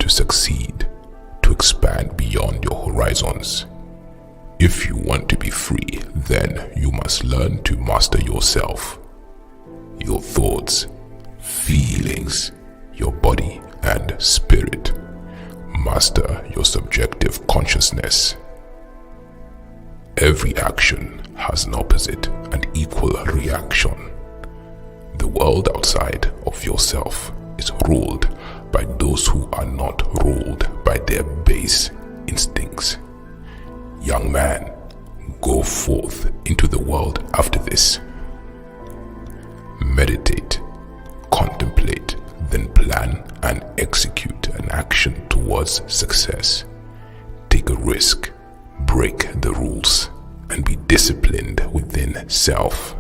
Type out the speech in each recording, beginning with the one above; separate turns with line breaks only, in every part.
to succeed, to expand beyond your horizons. If you want to be free, then you must learn to master yourself, your thoughts, feelings, your body and spirit. Master your subjective consciousness. Every action has an opposite and equal reaction. The world outside of yourself is ruled by those who are not ruled by their base instincts. Young man, go forth into the world after this. Meditate, contemplate, then plan and execute an action towards success. Take a risk, break the rules, and be disciplined within self.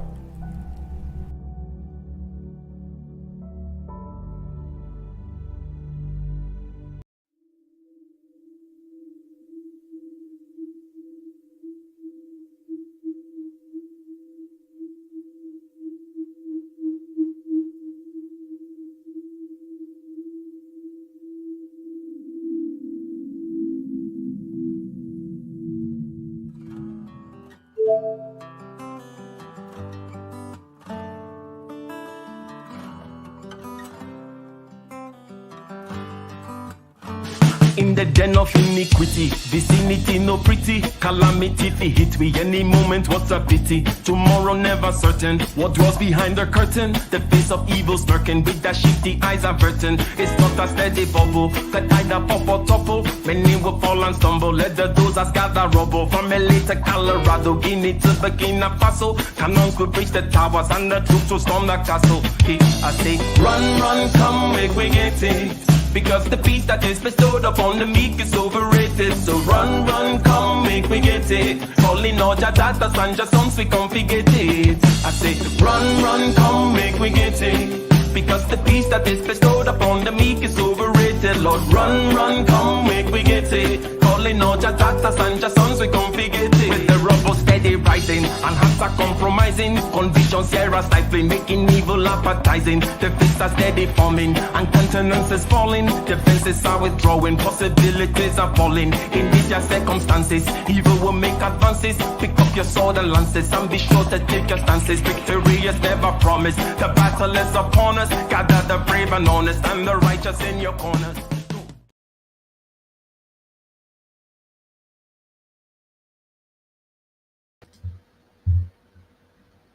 In the den of iniquity, vicinity no pretty, calamity fi hit we any moment, what's a pity? Tomorrow never certain, what dwells behind the curtain? The face of evil smirking, with the shifty eyes averting. It's not a steady bubble, that either pop or topple. Many will fall and stumble, let the dozers gather rubble. From LA to Colorado, Guinea to Burkina Faso, cannon could reach the towers and the troops will storm the castle. I say, run, run, come, make we get it. Because the peace that is bestowed upon the meek is overrated. So run, run, come, make me get it. Calling all your daughters and your sons, we come forget it. I say, run, run, come, make me get it. Because the peace that is bestowed upon the meek is overrated. Lord, run, run, come, make me get it. Calling all your daughters and your sons, we come forget it. With the rubble steady rising, and hearts are compromising. Convictions here are stifling, making evil appetizing. The fists are steady forming, and countenance is falling. Defenses are withdrawing, possibilities are falling. In these your circumstances, evil will make advances. Pick up your sword and lances, and be sure to take your stances. Victory is never promised, the battle is upon us. Gather the brave and honest, and the righteous in your corners.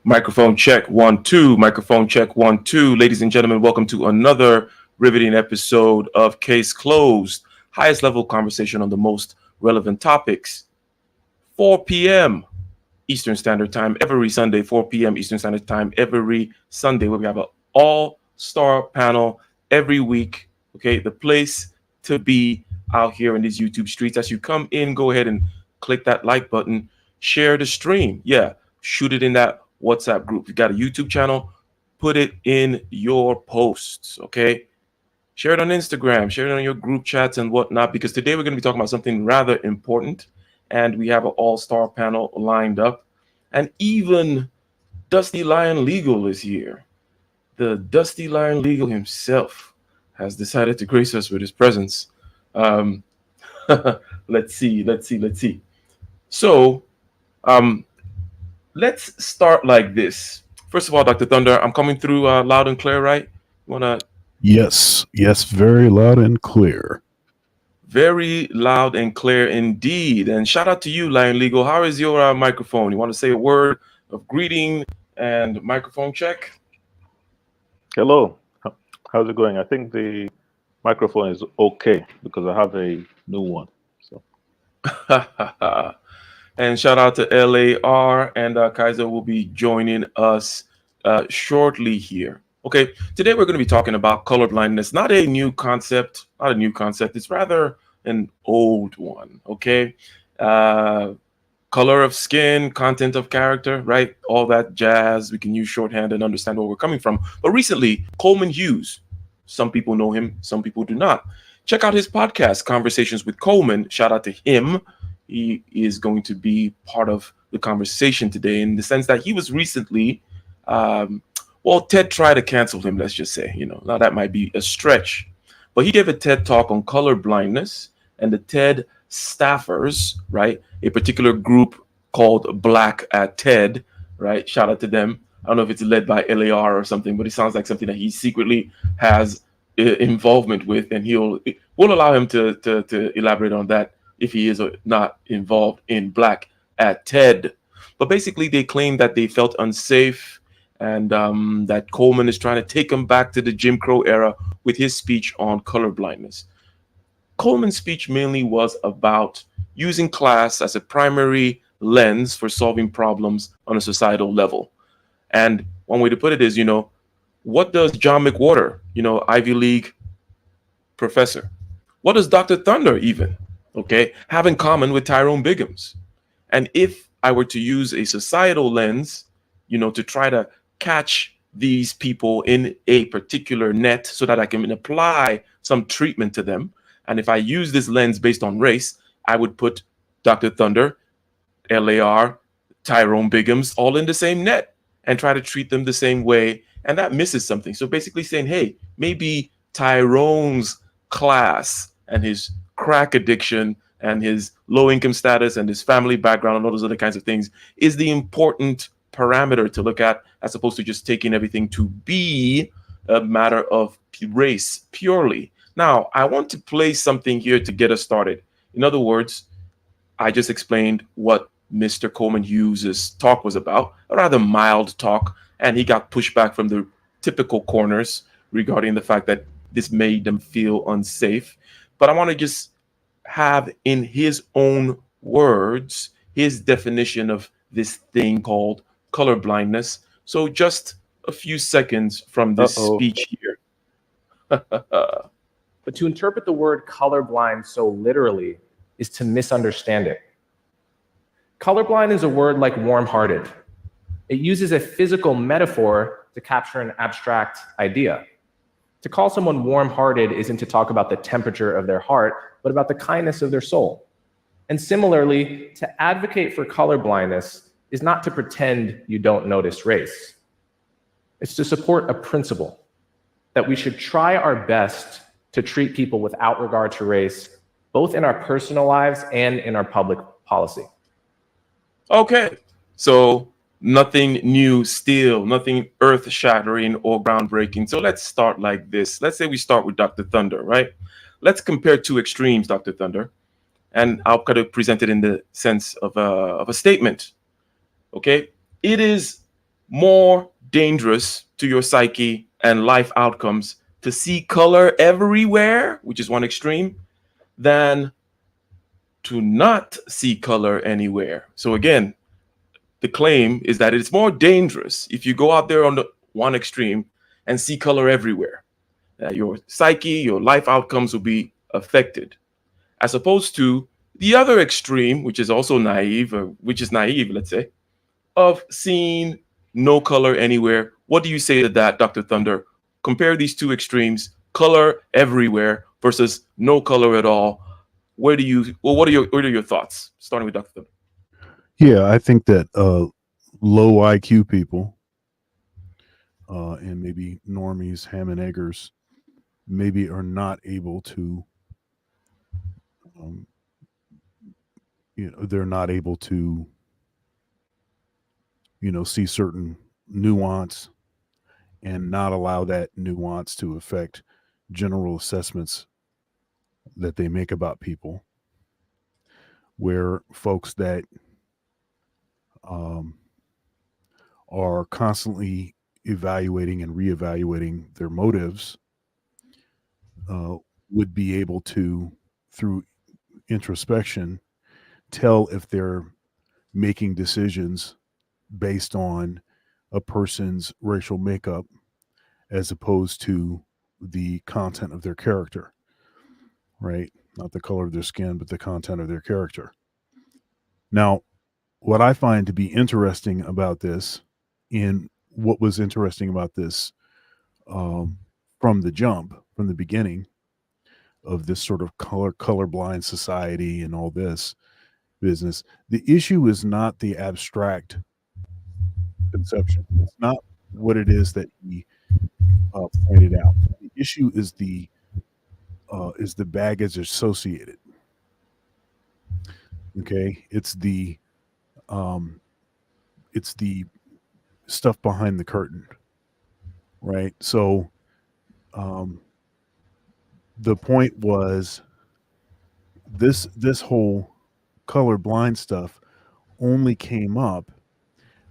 Microphone check 1 2. Microphone check 1 2. Ladies and gentlemen, welcome to another riveting episode of Case Closed. Highest level conversation on the most relevant topics. 4 p.m. Eastern Standard Time every Sunday. 4 p.m. Eastern Standard Time every Sunday, where we have an all-star panel every week. Okay, the place to be out here in these YouTube streets. As you come in, go ahead and click that like button. Share the stream. Yeah, shoot it in that WhatsApp group. If you got a YouTube channel, put it in your posts, okay? Share it on Instagram, share it on your group chats and whatnot, because today we're going to be talking about something rather important, and we have an all-star panel lined up, and even Dusty Lion Legal is here. The Dusty Lion Legal himself has decided to grace us with his presence. Let's see. So, let's start like this. First of all, Dr. Thunder, I'm coming through loud and clear, right? You wanna?
Yes, very loud and clear.
Very loud and clear indeed. And shout out to you, Lion Legal. How is your microphone? You want to say a word of greeting and microphone check?
Hello. How's it going? I think the microphone is okay because I have a new one. So.
And shout out to LAR, and Kaiser will be joining us shortly here. Okay, today we're going to be talking about colorblindness. Not a new concept. It's rather an old one. Okay, color of skin, content of character, right? All that jazz. We can use shorthand and understand where we're coming from. But recently, Coleman Hughes. Some people know him. Some people do not. Check out his podcast, Conversations with Coleman. Shout out to him. He is going to be part of the conversation today, in the sense that he was recently, Ted tried to cancel him, let's just say, now that might be a stretch, But he gave a TED talk on color blindness, and the TED staffers, right, a particular group called Black at TED, right? Shout out to them. I don't know if it's led by LAR or something, but it sounds like something that he secretly has involvement with, and we'll allow him to elaborate on that if he is not involved in Black at TED. But basically, they claim that they felt unsafe, and that Coleman is trying to take them back to the Jim Crow era with his speech on colorblindness. Coleman's speech mainly was about using class as a primary lens for solving problems on a societal level. And one way to put it is, what does John McWhorter, Ivy League professor, what does Dr. Thunder even, have in common with Tyrone Biggums? And if I were to use a societal lens, to try to catch these people in a particular net so that I can apply some treatment to them, and if I use this lens based on race, I would put Dr. Thunder, LAR, Tyrone Biggums all in the same net and try to treat them the same way. And that misses something. So basically saying, hey, maybe Tyrone's class and his crack addiction and his low income status and his family background and all those other kinds of things is the important parameter to look at, as opposed to just taking everything to be a matter of race purely. Now, I want to play something here to get us started. In other words, I just explained what Mr. Coleman Hughes' talk was about, a rather mild talk, and he got pushback from the typical corners regarding the fact that this made them feel unsafe. But I want to just have, in his own words, his definition of this thing called colorblindness. So just a few seconds from this speech here.
But to interpret the word colorblind so literally is to misunderstand it. Colorblind is a word like warm-hearted. It uses a physical metaphor to capture an abstract idea. To call someone warm-hearted isn't to talk about the temperature of their heart, but about the kindness of their soul. And similarly, to advocate for colorblindness is not to pretend you don't notice race. It's to support a principle that we should try our best to treat people without regard to race, both in our personal lives and in our public policy.
Okay, so nothing new still, nothing earth-shattering or groundbreaking. So let's start like this. Let's say we start with Dr. Thunder, right? Let's compare two extremes, Dr. Thunder, and I'll kind of present it in the sense of a statement, okay? It is more dangerous to your psyche and life outcomes to see color everywhere, which is one extreme, than to not see color anywhere. So again, the claim is that it's more dangerous if you go out there on the one extreme and see color everywhere. Your psyche, your life outcomes will be affected, as opposed to the other extreme, which is also naive, or which is naive, let's say, of seeing no color anywhere. What do you say to that, Dr. Thunder? Compare these two extremes, color everywhere versus no color at all. What are your thoughts? Starting with Dr. Thunder.
Yeah, I think that low IQ people and maybe normies, ham and eggers, maybe are not able to, they're not able to, see certain nuance and not allow that nuance to affect general assessments that they make about people, where folks that are constantly evaluating and reevaluating their motives would be able to, through introspection, tell if they're making decisions based on a person's racial makeup as opposed to the content of their character, right? Not the color of their skin, but the content of their character. Now, what I find to be interesting about this, and what was interesting about this from the jump, from the beginning of this sort of colorblind society and all this business, the issue is not the abstract conception. It's not what it is that he pointed out. The issue is the is the baggage associated. Okay, it's the stuff behind the curtain, right? So the point was this whole colorblind stuff only came up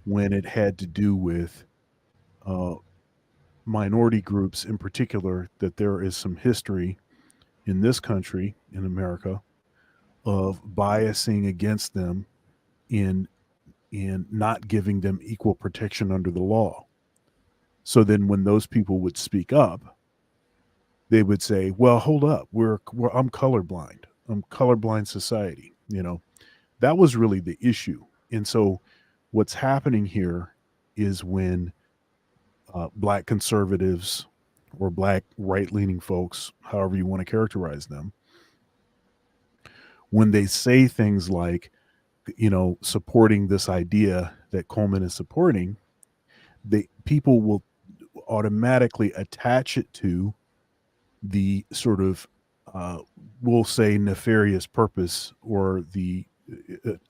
when it had to do with minority groups in particular, that there is some history in this country, in America, of biasing against them in not giving them equal protection under the law. So then when those people would speak up, they would say, well, hold up, I'm colorblind. I'm colorblind society. That was really the issue. And so what's happening here is when black conservatives or black right-leaning folks, however you want to characterize them, when they say things like, supporting this idea that Coleman is supporting, people will automatically attach it to the sort of, we'll say, nefarious purpose or the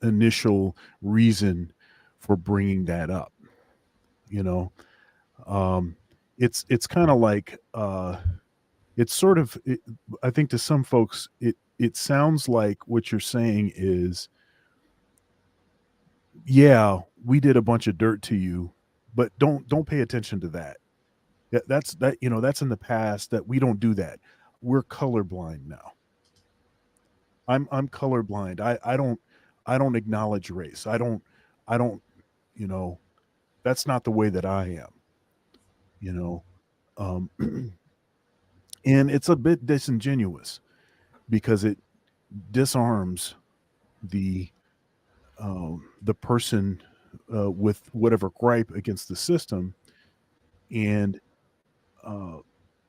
initial reason for bringing that up. It's kind of like, it's sort of, I think to some folks, it sounds like what you're saying is, yeah, we did a bunch of dirt to you, but don't pay attention to that. That's in the past, that we don't do that. We're colorblind now. I'm colorblind. I don't acknowledge race. I don't, that's not the way that I am, and it's a bit disingenuous because it disarms the person with whatever gripe against the system, and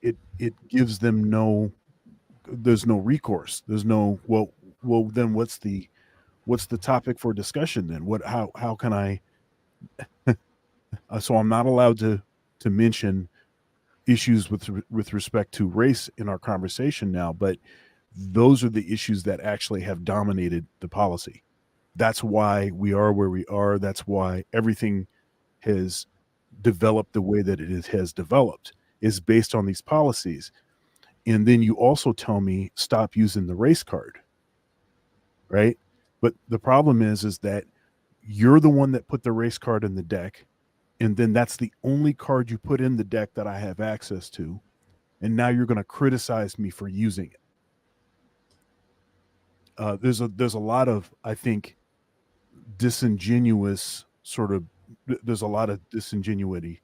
it gives them there's no recourse. There's no, well then what's the topic for discussion then? How can I so I'm not allowed to mention issues with respect to race in our conversation now, but those are the issues that actually have dominated the policy. That's why we are where we are. That's why everything has developed the way that it has developed, is based on these policies. And then you also tell me stop using the race card, right? But the problem is that you're the one that put the race card in the deck, and then that's the only card you put in the deck that I have access to, and now you're going to criticize me for using it. There's a lot of, I think, disingenuous there's a lot of disingenuity,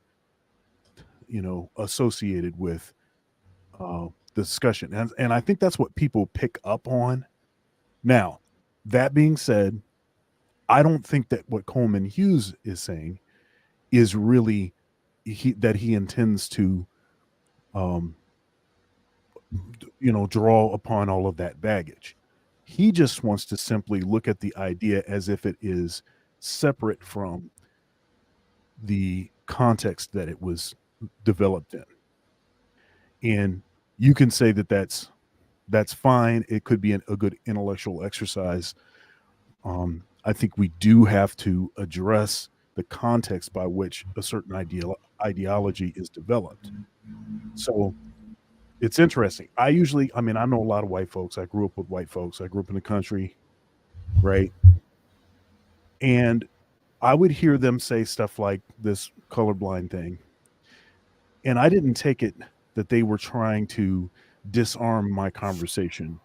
associated with the discussion. And I think that's what people pick up on. Now, that being said, I don't think that what Coleman Hughes is saying is really that he intends to, draw upon all of that baggage. He just wants to simply look at the idea as if it is separate from the context that it was developed in. And you can say that that's fine. It could be a good intellectual exercise. I think we do have to address the context by which a certain ideology is developed. So it's interesting. I know a lot of white folks. I grew up with white folks. I grew up in the country, right? And I would hear them say stuff like this colorblind thing. And I didn't take it that they were trying to disarm my conversation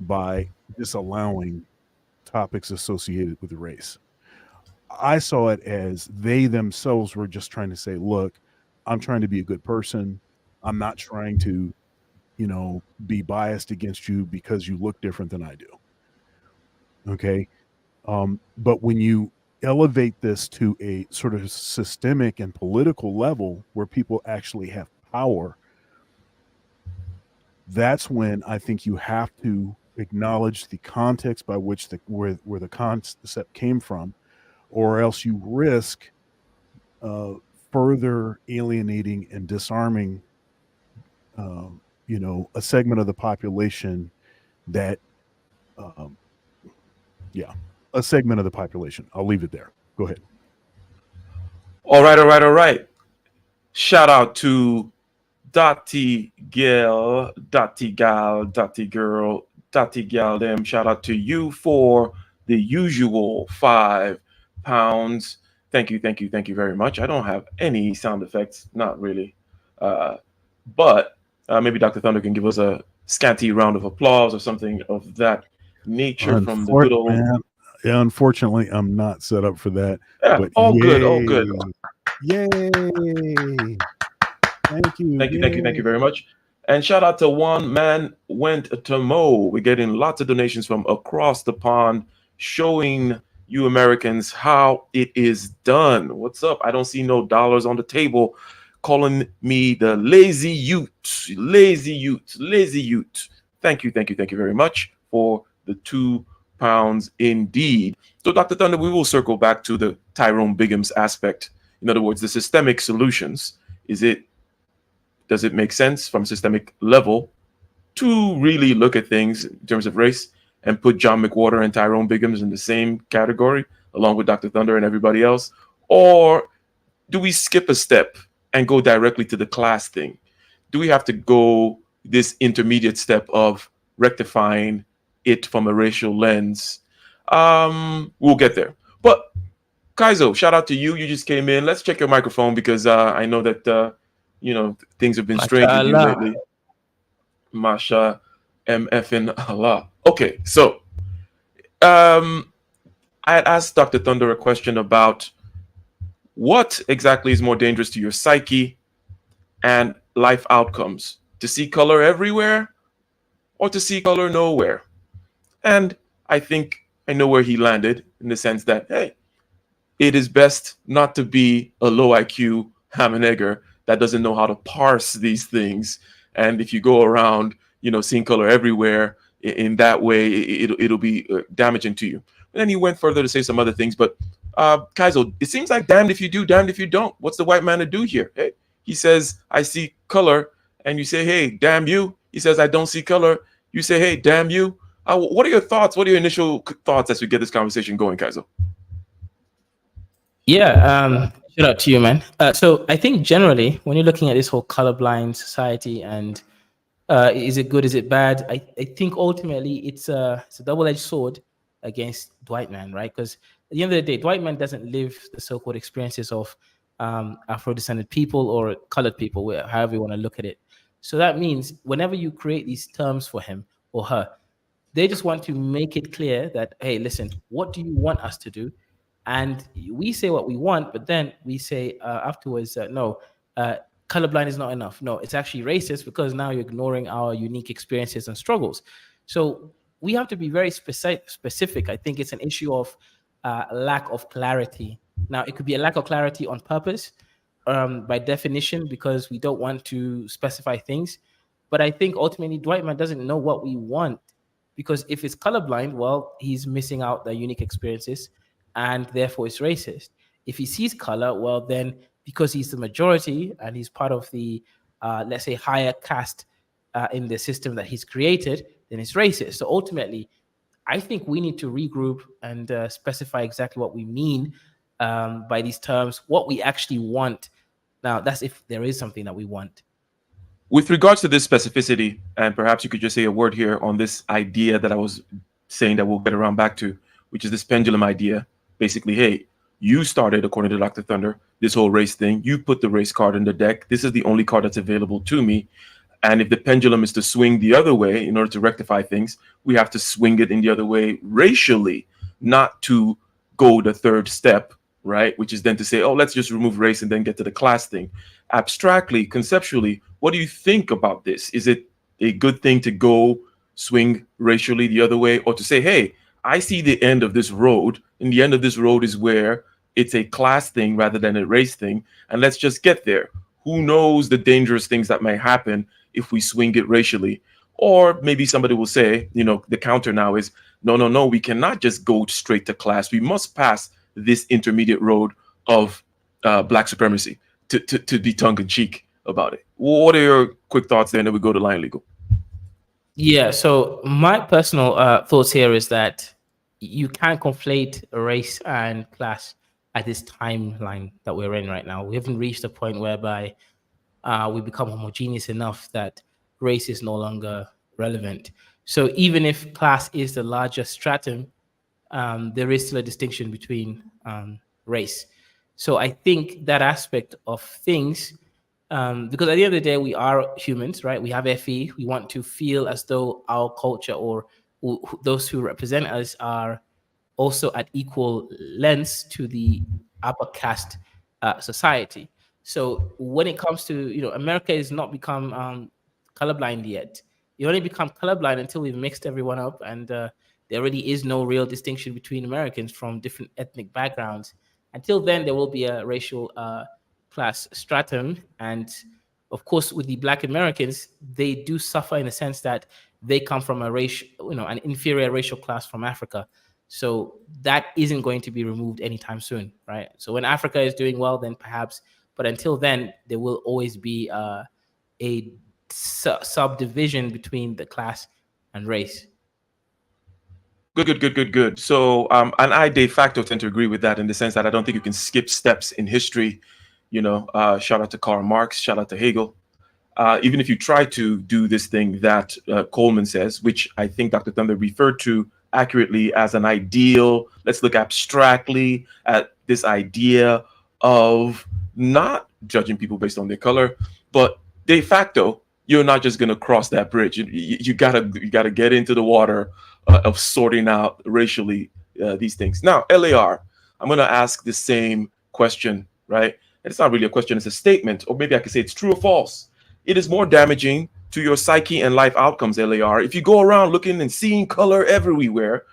by disallowing topics associated with race. I saw it as they themselves were just trying to say, look, I'm trying to be a good person. I'm not trying to, be biased against you because you look different than I do. Okay. But when you elevate this to a sort of systemic and political level where people actually have power, that's when I think you have to acknowledge the context by which where the concept came from, or else you risk further alienating and disarming a segment of the population that, a segment of the population. I'll leave it there. Go ahead.
All right. Shout out to Dottie Gal, Dottie Gal, Dottie Girl, Dottie Gal. Them. Shout out to you for the usual £5. Thank you very much. I don't have any sound effects, not really, but maybe Dr. Thunder can give us a scanty round of applause or something of that nature from the good old.
Yeah, unfortunately, I'm not set up for that.
Yeah,
but
all
yay,
good.
Yay! Thank
you very much. And shout out to One Man Went to Mo. We're getting lots of donations from across the pond, showing you Americans how it is done. What's up? I don't see no dollars on the table, calling me the lazy Ute. Thank you very much for the £2 indeed. So, Dr. Thunder, we will circle back to the Tyrone Biggums aspect. In other words, the systemic solutions. Does it make sense from a systemic level to really look at things in terms of race and put John McWhorter and Tyrone Biggums in the same category, along with Dr. Thunder and everybody else? Or do we skip a step and go directly to the class thing? Do we have to go this intermediate step of rectifying it from a racial lens? We'll get there. But Kaizo, shout out to you. You just came in. Let's check your microphone because I know that things have been strange with you lately. Masha MFN Allah. Okay, so I had asked Dr. Thunder a question about what exactly is more dangerous to your psyche and life outcomes, to see color everywhere or to see color nowhere. And I think I know where he landed, in the sense that, hey, it is best not to be a low IQ ham and egger that doesn't know how to parse these things. And if you go around, seeing color everywhere in that way, it'll be damaging to you. And then he went further to say some other things. But Kaizo, it seems like damned if you do, damned if you don't. What's the white man to do here? Hey, he says, I see color. And you say, hey, damn you. He says, I don't see color. You say, hey, damn you. What are your thoughts? What are your initial thoughts as we get this conversation going, Kaizo?
Yeah, shout out to you, man. So I think generally, when you're looking at this whole colorblind society and is it good, is it bad? I think ultimately it's a double-edged sword against Dwight Man, right? Because at the end of the day, Dwight Man doesn't live the so-called experiences of Afro-descended people or colored people, however you want to look at it. So that means whenever you create these terms for him or her, they just want to make it clear that, hey, listen, what do you want us to do? And we say what we want, but then we say afterwards, no, colorblind is not enough. No, it's actually racist because now you're ignoring our unique experiences and struggles. So we have to be very specific. I think it's an issue of lack of clarity. Now, it could be a lack of clarity on purpose, by definition, because we don't want to specify things. But I think ultimately Dwight Man doesn't know what we want, because if it's colorblind, well, he's missing out the unique experiences, and therefore it's racist. If he sees color, well, then because he's the majority and he's part of the, let's say, higher caste in the system that he's created, then it's racist. So ultimately, I think we need to regroup and specify exactly what we mean by these terms, what we actually want. Now, that's if there is something that we want.
With regards to this specificity, and perhaps you could just say a word here on this idea that I was saying that we'll get around back to, which is this pendulum idea. Basically, hey, you started, according to Dr. Thunder, this whole race thing. You put the race card in the deck. This is the only card that's available to me. And if the pendulum is to swing the other way in order to rectify things, we have to swing it in the other way racially, not to go the third step, right? Which is then to say, oh, let's just remove race and then get to the class thing. Abstractly, conceptually, what do you think about this? Is it a good thing to go swing racially the other way, or to say, hey, I see the end of this road, and the end of this road is where it's a class thing rather than a race thing, and let's just get there. Who knows the dangerous things that may happen if we swing it racially? Or maybe somebody will say, the counter now is, no, we cannot just go straight to class. We must pass this intermediate road of black supremacy, to be tongue-in-cheek, about it. What are your quick thoughts there? And then we go to Lion Legal.
Yeah, so my personal thoughts here is that you can't conflate race and class at this timeline that we're in right now. We haven't reached a point whereby we become homogeneous enough that race is no longer relevant. So even if class is the largest stratum, there is still a distinction between race. So I think that aspect of things, because at the end of the day, we are humans, right? We have FE. We want to feel as though our culture or those who represent us are also at equal lengths to the upper caste society. So when it comes to, America has not become colorblind yet. You only become colorblind until we've mixed everyone up, and there really is no real distinction between Americans from different ethnic backgrounds. Until then, there will be a racial class stratum, and of course, with the Black Americans, they do suffer in the sense that they come from a racial, an inferior racial class from Africa. So that isn't going to be removed anytime soon, right? So when Africa is doing well, then perhaps, but until then, there will always be a subdivision between the class and race.
Good. So, and I de facto tend to agree with that in the sense that I don't think you can skip steps in history. Shout out to Karl Marx, shout out to Hegel. Even if you try to do this thing that Coleman says, which I think Dr. Thunder referred to accurately as an ideal, let's look abstractly at this idea of not judging people based on their color, but de facto, you're not just going to cross that bridge. You gotta get into the water of sorting out racially these things. Now, LAR, I'm going to ask the same question, right? And it's not really a question, it's a statement, or maybe I could say it's true or false. It is more damaging to your psyche and life outcomes, LAR, if you go around looking and seeing color everywhere,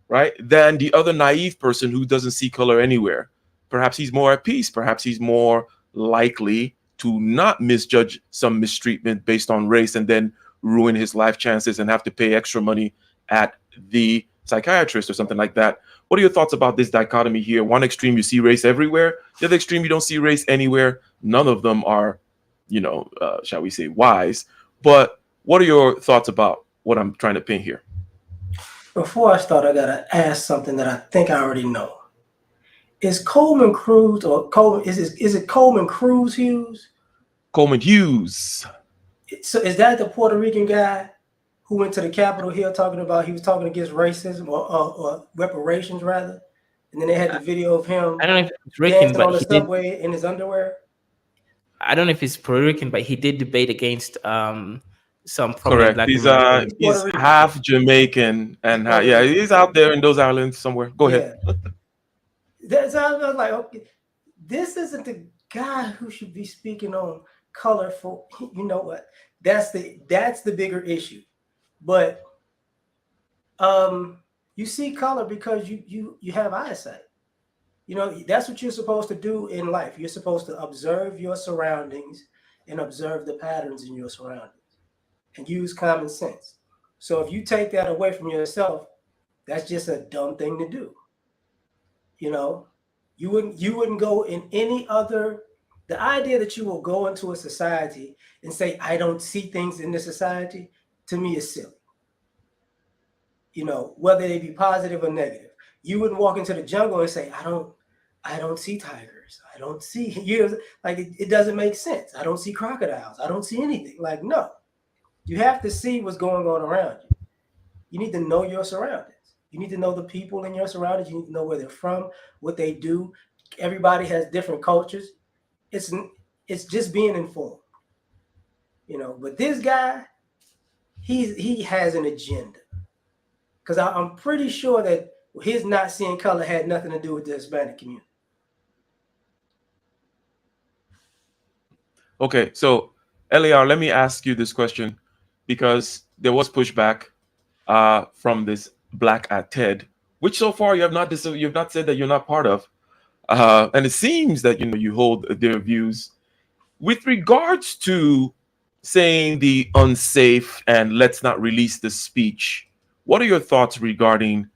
right, than the other naive person who doesn't see color anywhere. Perhaps he's more at peace. Perhaps he's more likely to not misjudge some mistreatment based on race and then ruin his life chances and have to pay extra money at the psychiatrist or something like that. What are your thoughts about this dichotomy here? One extreme, you see race everywhere. The other extreme, you don't see race anywhere. None of them are, shall we say, wise. But what are your thoughts about what I'm trying to paint here?
Before I start, I gotta ask something that I think I already know. Is Coleman Cruz or Coleman? Is it Coleman Cruz Hughes?
Coleman Hughes.
So is that the Puerto Rican guy who went to the Capitol Hill he was talking against racism or reparations rather? And then they had the video of him.
I don't know if it's Rican, but
on the
he
subway in his underwear.
I don't know if it's Puerto Rican, but he did debate against some
correct.
Black
He's half Jamaican and he's out there in those islands somewhere. Go ahead.
That's I was like, okay, this isn't the guy who should be speaking on color for. You know what? That's the bigger issue. But you see color because you have eyesight. That's what you're supposed to do in life. You're supposed to observe your surroundings and observe the patterns in your surroundings and use common sense. So if you take that away from yourself, that's just a dumb thing to do. You wouldn't go in any other. The idea that you will go into a society and say, I don't see things in this society, to me is silly. Whether they be positive or negative. You wouldn't walk into the jungle and say, I don't see tigers. I don't see it doesn't make sense. I don't see crocodiles. I don't see anything. No. You have to see what's going on around you. You need to know your surroundings. You need to know the people in your surroundings. You need to know where they're from, what they do. Everybody has different cultures. It's just being informed. But this guy, he has an agenda. Because I'm pretty sure that his not seeing color had nothing to do with the Hispanic community.
Okay, so LAR, let me ask you this question because there was pushback from this Black at TED, which so far you have not said that you're not part of, and it seems that you hold their views with regards to saying the unsafe and let's not release the speech. What are your thoughts regarding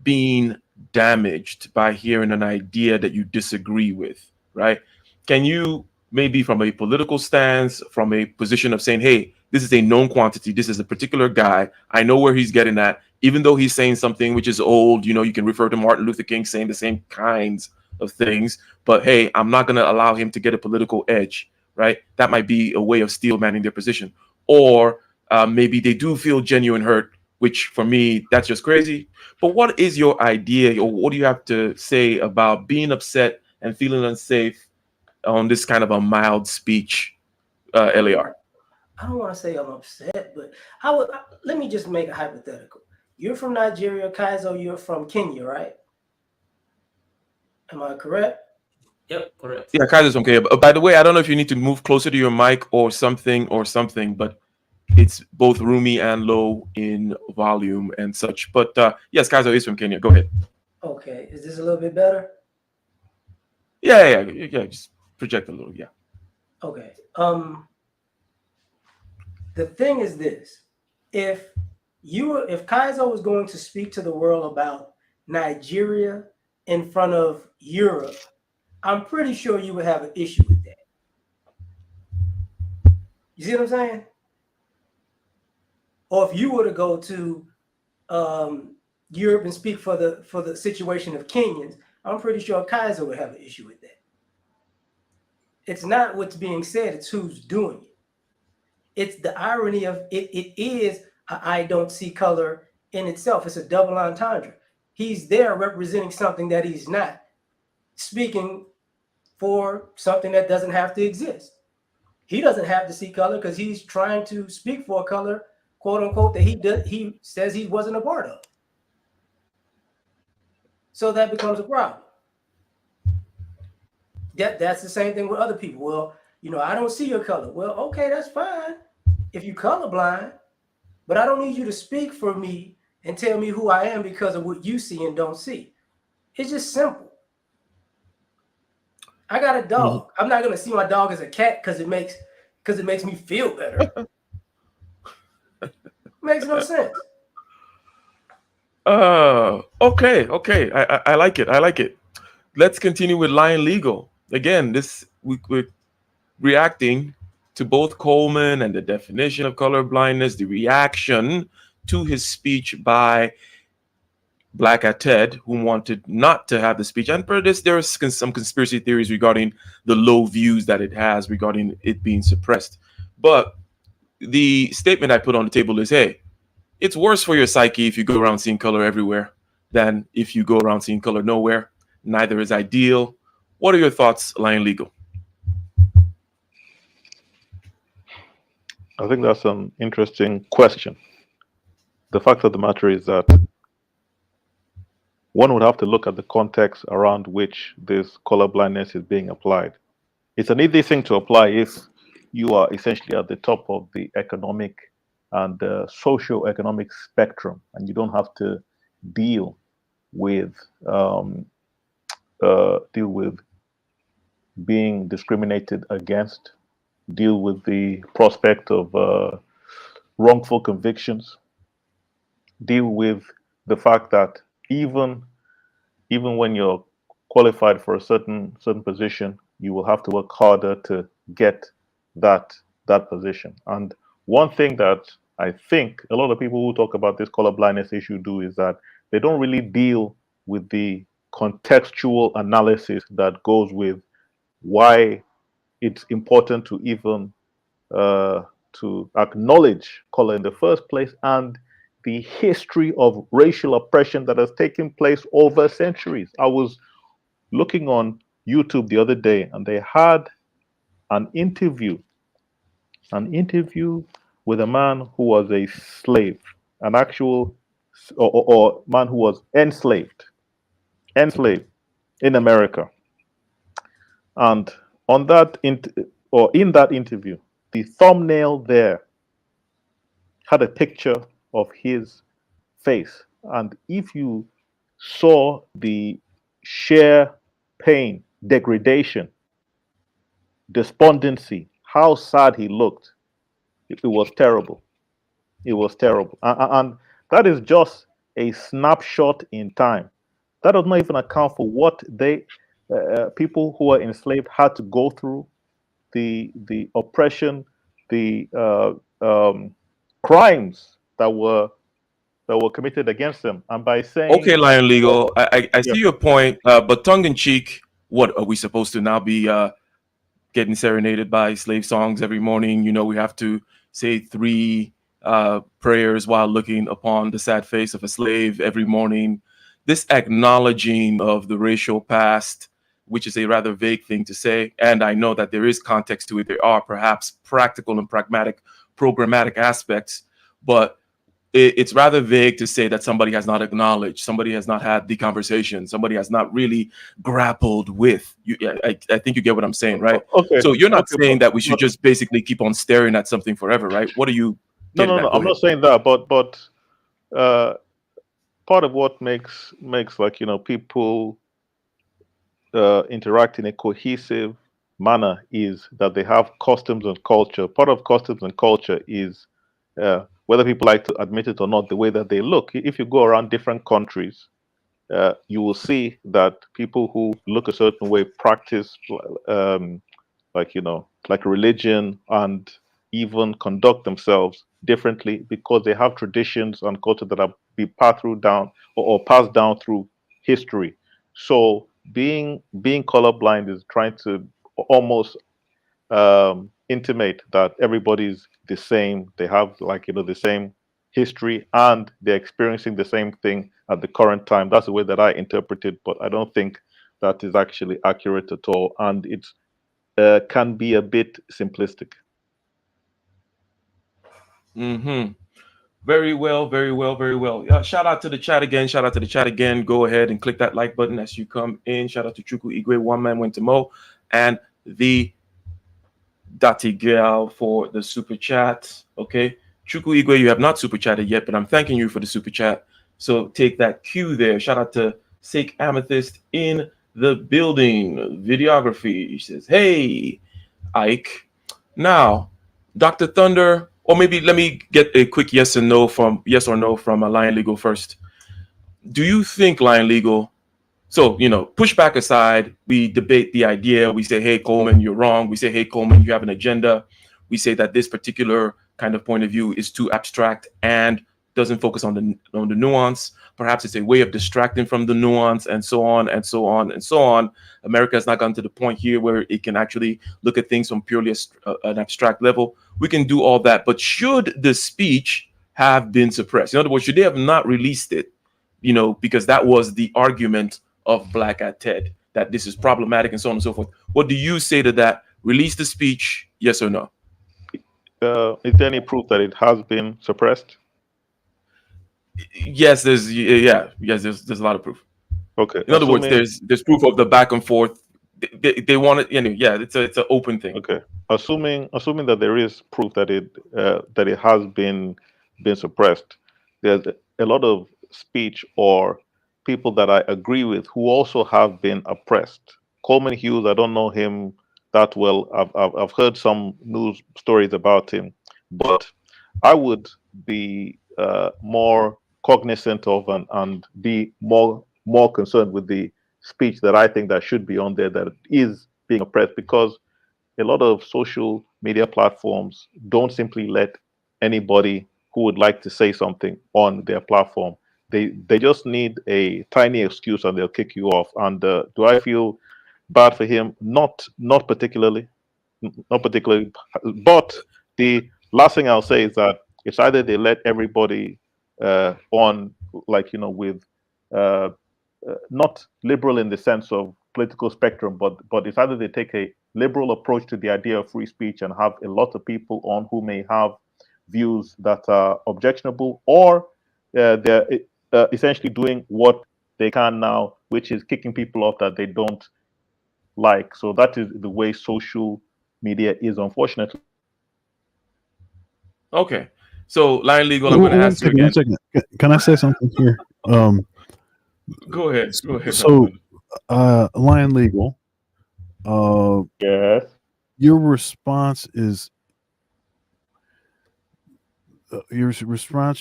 being damaged by hearing an idea that you disagree with? Right? Can you maybe from a political stance, from a position of saying, hey, this is a known quantity. This is a particular guy. I know where he's getting at. Even though he's saying something which is old, you can refer to Martin Luther King saying the same kinds of things. But hey, I'm not going to allow him to get a political edge, right? That might be a way of steel manning their position. Or maybe they do feel genuine hurt, which for me, that's just crazy. But what is your idea, or what do you have to say about being upset and feeling unsafe on this kind of a mild speech, LAR?
I don't want to say I'm upset, but let me just make a hypothetical. You're from Nigeria, Kaizo, you're from Kenya, right? Am I correct?
Yep, correct.
Yeah, Kaiser's okay. By the way, I don't know if you need to move closer to your mic or something, but it's both roomy and low in volume and such. But yes, Kaiser is from Kenya. Go ahead.
Okay. Is this a little bit better?
Yeah. Just project a little. Yeah.
Okay. The thing is this: if Kaizo was going to speak to the world about Nigeria in front of Europe, I'm pretty sure you would have an issue with that. You see what I'm saying? Or if you were to go to Europe and speak for the situation of Kenyans, I'm pretty sure Kaizo would have an issue with that. It's not what's being said, it's who's doing it. It's the irony of it. It is I don't see color in itself. It's a double entendre. He's there representing something that he's not, speaking for something that doesn't have to exist. He doesn't have to see color because he's trying to speak for a color, quote unquote, that he says he wasn't a part of. So that becomes a problem. That's the same thing with other people. Well, I don't see your color. Well, okay, that's fine if you colorblind, but I don't need you to speak for me and tell me who I am because of what you see and don't see. It's just simple. I got a dog. I'm not gonna see my dog as a cat because it makes me feel better. Makes no sense.
Okay. I like it. Let's continue with Lion Legal. Again, we're reacting to both Coleman and the definition of color blindness, the reaction to his speech by Black at TED, who wanted not to have the speech. And for this, there are some conspiracy theories regarding the low views that it has regarding it being suppressed. But the statement I put on the table is, hey, it's worse for your psyche if you go around seeing color everywhere than if you go around seeing color nowhere. Neither is ideal. What are your thoughts, Lion Legal?
I think that's an interesting question. The fact of the matter is that one would have to look at the context around which this color blindness is being applied. It's an easy thing to apply if you are essentially at the top of the economic and socio-economic spectrum, and you don't have to deal with being discriminated against, deal with the prospect of wrongful convictions, deal with the fact that even when you're qualified for a certain position, you will have to work harder to get that position. And one thing that I think a lot of people who talk about this color blindness issue do is that they don't really deal with the contextual analysis that goes with why it's important to even to acknowledge color in the first place, and the history of racial oppression that has taken place over centuries. I was looking on YouTube the other day, and they had an interview with a man who was a slave, an actual or man who was enslaved in America. And on that in that interview, the thumbnail there had a picture of his face. And if you saw the sheer pain, degradation, despondency, how sad he looked, it was terrible. It was terrible. And that is just a snapshot in time. That does not even account for what people who are enslaved had to go through the oppression, the crimes that were committed against them, and by saying,
Okay, Lion Legal, I
yeah.
see your point, but tongue in cheek, what are we supposed to now be getting serenaded by slave songs every morning? You know, we have to say 3 prayers while looking upon the sad face of a slave every morning. This acknowledging of the racial past, which is a rather vague thing to say, and I know that there is context to it. There are perhaps practical and pragmatic, programmatic aspects, but it's rather vague to say that somebody has not acknowledged, somebody has not had the conversation, somebody has not really grappled with. I think you get what I'm saying, right?
Okay.
So you're not
Okay,
saying that we should just basically keep on staring at something forever, right? What are you
No,
getting
no,
at?
no.
Go
I'm
ahead.
not saying that, but part of what makes like, you know, people interact in a cohesive manner is that they have customs and culture. Part of customs and culture is whether people like to admit it or not, the way that they look. If you go around different countries, you will see that people who look a certain way practice like, you know, like religion, and even conduct themselves differently because they have traditions and culture that have been passed down through history. So being colorblind is trying to almost intimate that everybody's the same. They have, like, you know, the same history, and they're experiencing the same thing at the current time. That's the way that I interpret it, but I don't think that is actually accurate at all, and it can be a bit simplistic.
Mm-hmm. Very well, very well, very well. Shout out to the chat again. Shout out to the chat again. Go ahead and click that like button as you come in. Shout out to Chuku Igwe, One Man Went to Mo, and the Dati Gal for the super chat. Okay. Chuku Igwe, you have not super chatted yet, but I'm thanking you for the super chat. So take that cue there. Shout out to Sake Amethyst in the building. Videography. He says, hey, Ike. Now, Dr. Thunder, or maybe let me get a quick yes or no from Lion Legal first. Do you think, Lion Legal, so, you know, pushback aside, we debate the idea. We say, hey, Coleman, you're wrong. We say, hey, Coleman, you have an agenda. We say that this particular kind of point of view is too abstract and doesn't focus on the nuance. Perhaps it's a way of distracting from the nuance, and so on and so on and so on. America has not gotten to the point here where it can actually look at things from purely an abstract level. We can do all that, but should the speech have been suppressed? In other words, should they have not released it? You know, because that was the argument of Black at TED, that this is problematic and so on and so forth. What do you say to that? Release the speech, yes or no?
Is there any proof that it has been suppressed?
Yes, there's a lot of proof.
Okay.
In other words, there's proof of the back and forth. They want it, you know, yeah, it's an open thing.
Okay. Assuming that there is proof that it has been suppressed, there's a lot of speech or people that I agree with who also have been oppressed. Coleman Hughes, I don't know him that well. I've heard some news stories about him, but I would be more cognizant of and be more concerned with the speech that I think that should be on there that is being oppressed, because a lot of social media platforms don't simply let anybody who would like to say something on their platform. They just need a tiny excuse and they'll kick you off. And do I feel bad for him? Not particularly, not particularly. But the last thing I'll say is that it's either they let everybody on, like, you know, with not liberal in the sense of political spectrum, but it's either they take a liberal approach to the idea of free speech and have a lot of people on who may have views that are objectionable, or they're essentially doing what they can now, which is kicking people off that they don't like. So that is the way social media is, unfortunately.
Okay. So, Lion Legal, I'm going to ask you again.
1 second. Can I say something here?
Go ahead.
So, Lion Legal,
Yes.
your response is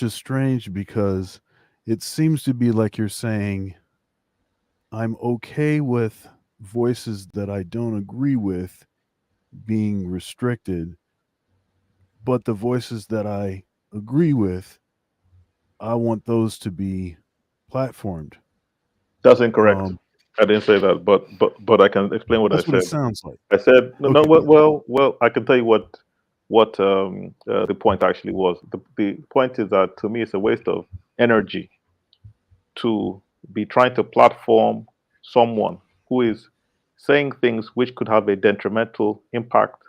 strange because it seems to be like you're saying, I'm okay with voices that I don't agree with, being restricted, but the voices that I agree with, I want those to be platformed.
That's incorrect.
Um,
I didn't say that, but I can explain what I
that's what it
said.
sounds like.
I said no, no.
Okay,
Well. I can tell you what the point actually was. The point is that to me, it's a waste of energy to be trying to platform someone who is saying things which could have a detrimental impact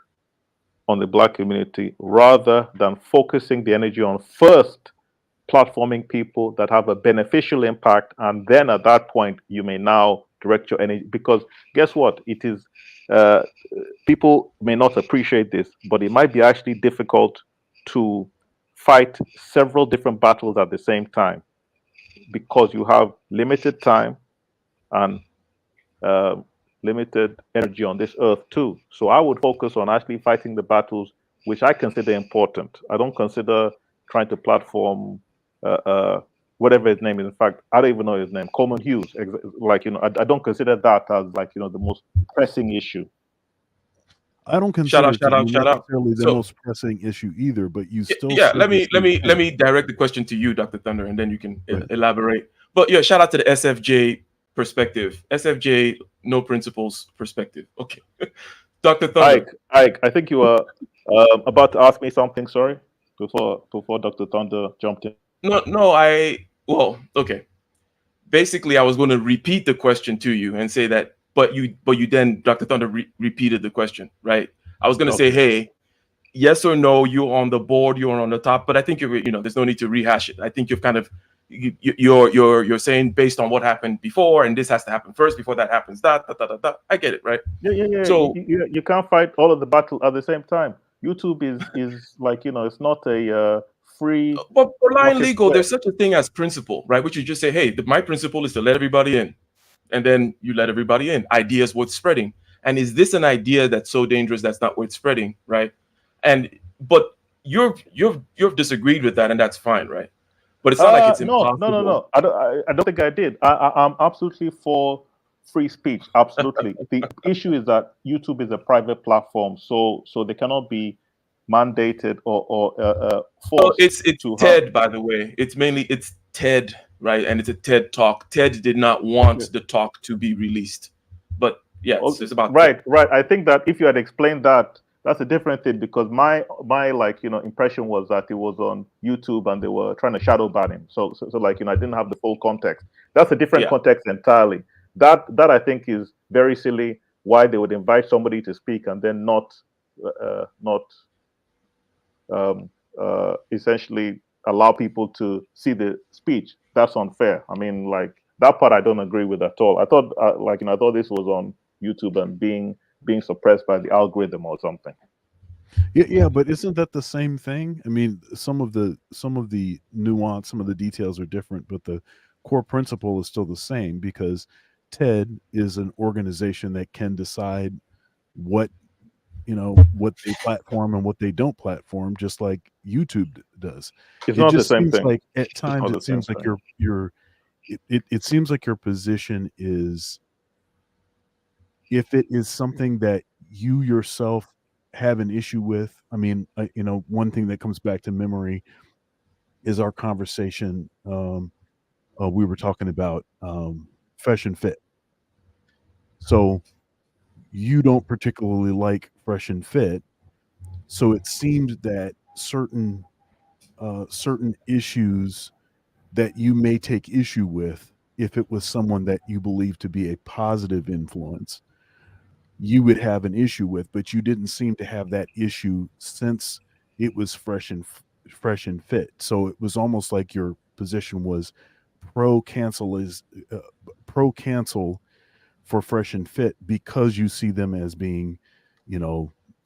on the Black community, rather than focusing the energy on first platforming people that have a beneficial impact, and then at that point you may now direct your energy. Because guess what, it is uh, people may not appreciate this, but it might be actually difficult to fight several different battles at the same time, because you have limited time and uh, limited energy on this earth too. So I would focus on actually fighting the battles which I consider important. I don't consider trying to platform whatever his name is. In fact, I don't even know his name, Coleman Hughes. Like, I don't consider that as, like, the most pressing issue.
I don't
Shout
consider
out,
it to
shout
be
out, shout out.
necessarily the
So
most pressing issue either, but you still
yeah,
said
let
the
me
same thing.
direct the question to you, Dr. Thunder, and then you can
Go ahead.
elaborate. But yeah, shout out to the SFJ perspective, SFJ no principles perspective. Okay, Dr. Thunder.
Ike, I think you were about to ask me something. Sorry, before Dr. Thunder jumped in.
No, okay. Basically, I was going to repeat the question to you and say that, but you then, Dr. Thunder, repeated the question, right? I was going to say,
Okay.
hey, yes or no, you're on the board, you're on the top, but I think there's no need to rehash it. I think you've kind of you're saying based on what happened before, and this has to happen first before that happens. That. I get it, right?
Yeah.
So
You can't fight all of the battle at the same time. YouTube is like, it's not a free
but for line legal,
marketplace.
there's such a thing as principle, right? Which you just say, hey, my principle is to let everybody in, and then you let everybody in. Ideas worth spreading. And is this an idea that's so dangerous that's not worth spreading, right? But you've disagreed with that, and that's fine, right? But it's not like it's
No.
impossible.
I don't think I did. I'm absolutely for free speech. Absolutely. The issue is that YouTube is a private platform, so they cannot be mandated or
Well,
forced
it's
to
TED,
have.
by the way. It's TED, right? And it's a TED talk. TED did not want the talk to be released, but yeah, it's about TED.
Right. I think that if you had explained that, that's a different thing, because my like, impression was that it was on YouTube and they were trying to shadow ban him. So like, I didn't have the full context. That's a different
Yeah.
context entirely. That I think is very silly. Why they would invite somebody to speak and then not essentially allow people to see the speech. That's unfair. I mean, like, that part I don't agree with at all. I thought I thought this was on YouTube and being suppressed by the algorithm or something.
Yeah, but isn't that the same thing? I mean, some of the nuance, some of the details are different, but the core principle is still the same, because TED is an organization that can decide what they platform and what they don't platform, just like YouTube does.
It's
It
not the
just
same
seems
thing.
like at
It's
times
not the
it seems
same
like
thing.
it seems like your position is, if it is something that you yourself have an issue with. I mean, one thing that comes back to memory is our conversation. We were talking about Fresh and Fit. So you don't particularly like Fresh and Fit. So it seemed that certain issues that you may take issue with, if it was someone that you believe to be a positive influence, you would have an issue with, but you didn't seem to have that issue since it was Fresh and Fit. So it was almost like your position was pro cancel for Fresh and Fit, because you see them as being,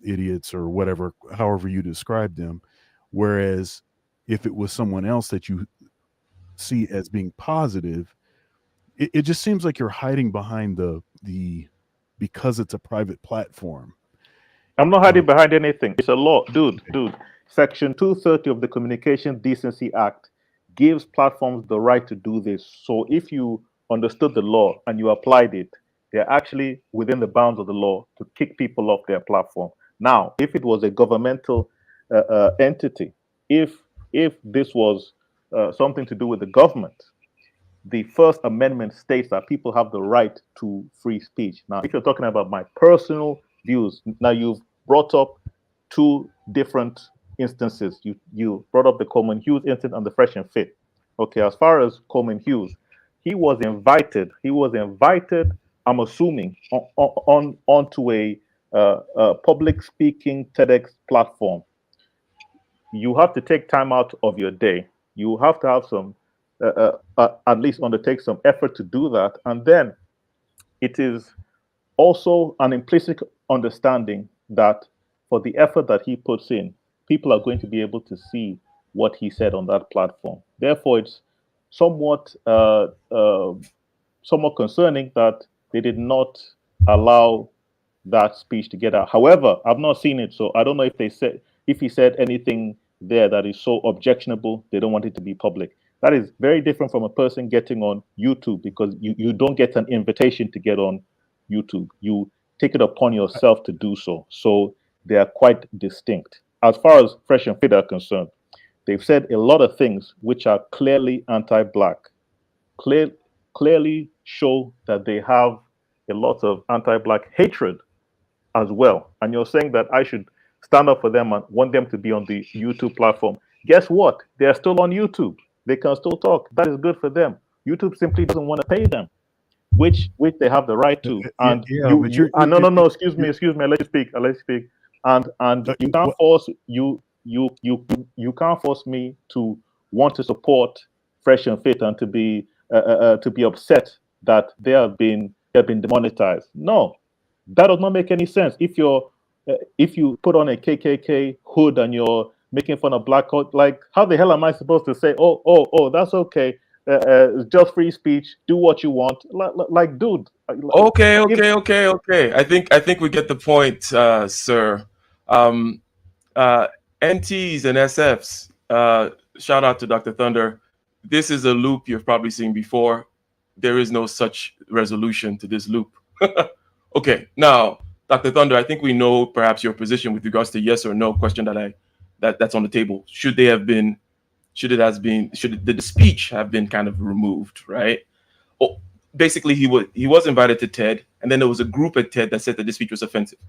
idiots or whatever, however you describe them. Whereas if it was someone else that you see as being positive, it just seems like you're hiding behind the because it's a private platform.
I'm not hiding behind anything. It's a law, dude. Section 230 of the Communication Decency Act gives platforms the right to do this. So if you understood the law and you applied it, they're actually within the bounds of the law to kick people off their platform. Now, if it was a governmental entity, if this was something to do with the government, the First Amendment states that people have the right to free speech. Now, if you're talking about my personal views, now you've brought up two different instances. You brought up the Coleman Hughes incident and the Fresh and Fit. Okay, as far as Coleman Hughes, he was invited. I'm assuming, onto a public speaking TEDx platform. You have to take time out of your day. You have to have some, at least undertake some effort to do that. And then it is also an implicit understanding that for the effort that he puts in, people are going to be able to see what he said on that platform. Therefore, it's somewhat somewhat concerning that they did not allow that speech to get out. However, I've not seen it, so I don't know if he said anything there that is so objectionable they don't want it to be public. That is very different from a person getting on YouTube, because you don't get an invitation to get on YouTube. You take it upon yourself to do so. So they are quite distinct. As far as Fresh and Fit are concerned, they've said a lot of things which are clearly anti-Black, clearly show that they have a lot of anti-Black hatred as well. And you're saying that I should stand up for them and want them to be on the YouTube platform. Guess what? They're still on YouTube. They can still talk. That is good for them. YouTube simply doesn't want to pay them, which they have the right to. And no, excuse me. I let you speak. And you can't force you can't force me to want to support Fresh and Fit and to be upset that they have been demonetized. No, that does not make any sense. If you put on a KKK hood and you're making fun of Black coat, like, how the hell am I supposed to say, oh, that's okay, it's just free speech, do what you want? Like, dude.
Okay. I think we get the point, sir. NTs and SFs. Shout out to Dr. Thunder. This is a loop you've probably seen before. There is no such resolution to this loop. Okay, now, Dr. Thunder, I think we know perhaps your position with regards to yes or no question that's on the table. Should the speech have been kind of removed, right? Oh, basically, he was invited to TED, and then there was a group at TED that said that the speech was offensive.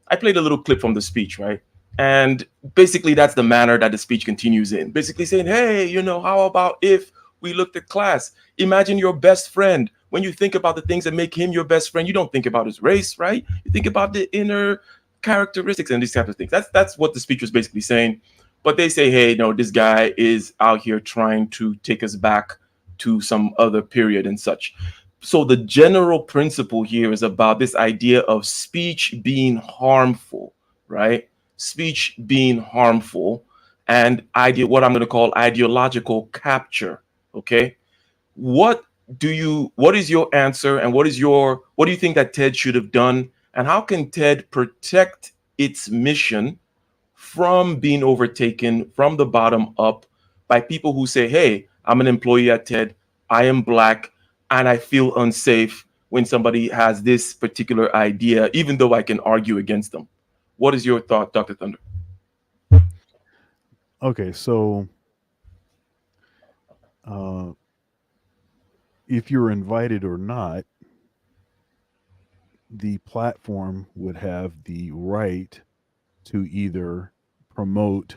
I played a little clip from the speech, right? And basically, that's the manner that the speech continues in. Basically saying, hey, how about if we looked at class? Imagine your best friend. When you think about the things that make him your best friend, you don't think about his race, right? You think about the inner characteristics and these types of things. That's what the speech was basically saying. But they say, hey, no, this guy is out here trying to take us back to some other period and such. So the general principle here is about this idea of speech being harmful, right? Speech being harmful, and what I'm going to call ideological capture. Okay, what is your answer, and what do you think that TED should have done, and how can TED protect its mission from being overtaken from the bottom up by people who say, hey, I'm an employee at TED, I am Black, and I feel unsafe when somebody has this particular idea, even though I can argue against them? What is your thought, Dr. Thunder?
Okay, so if you're invited or not, the platform would have the right to either promote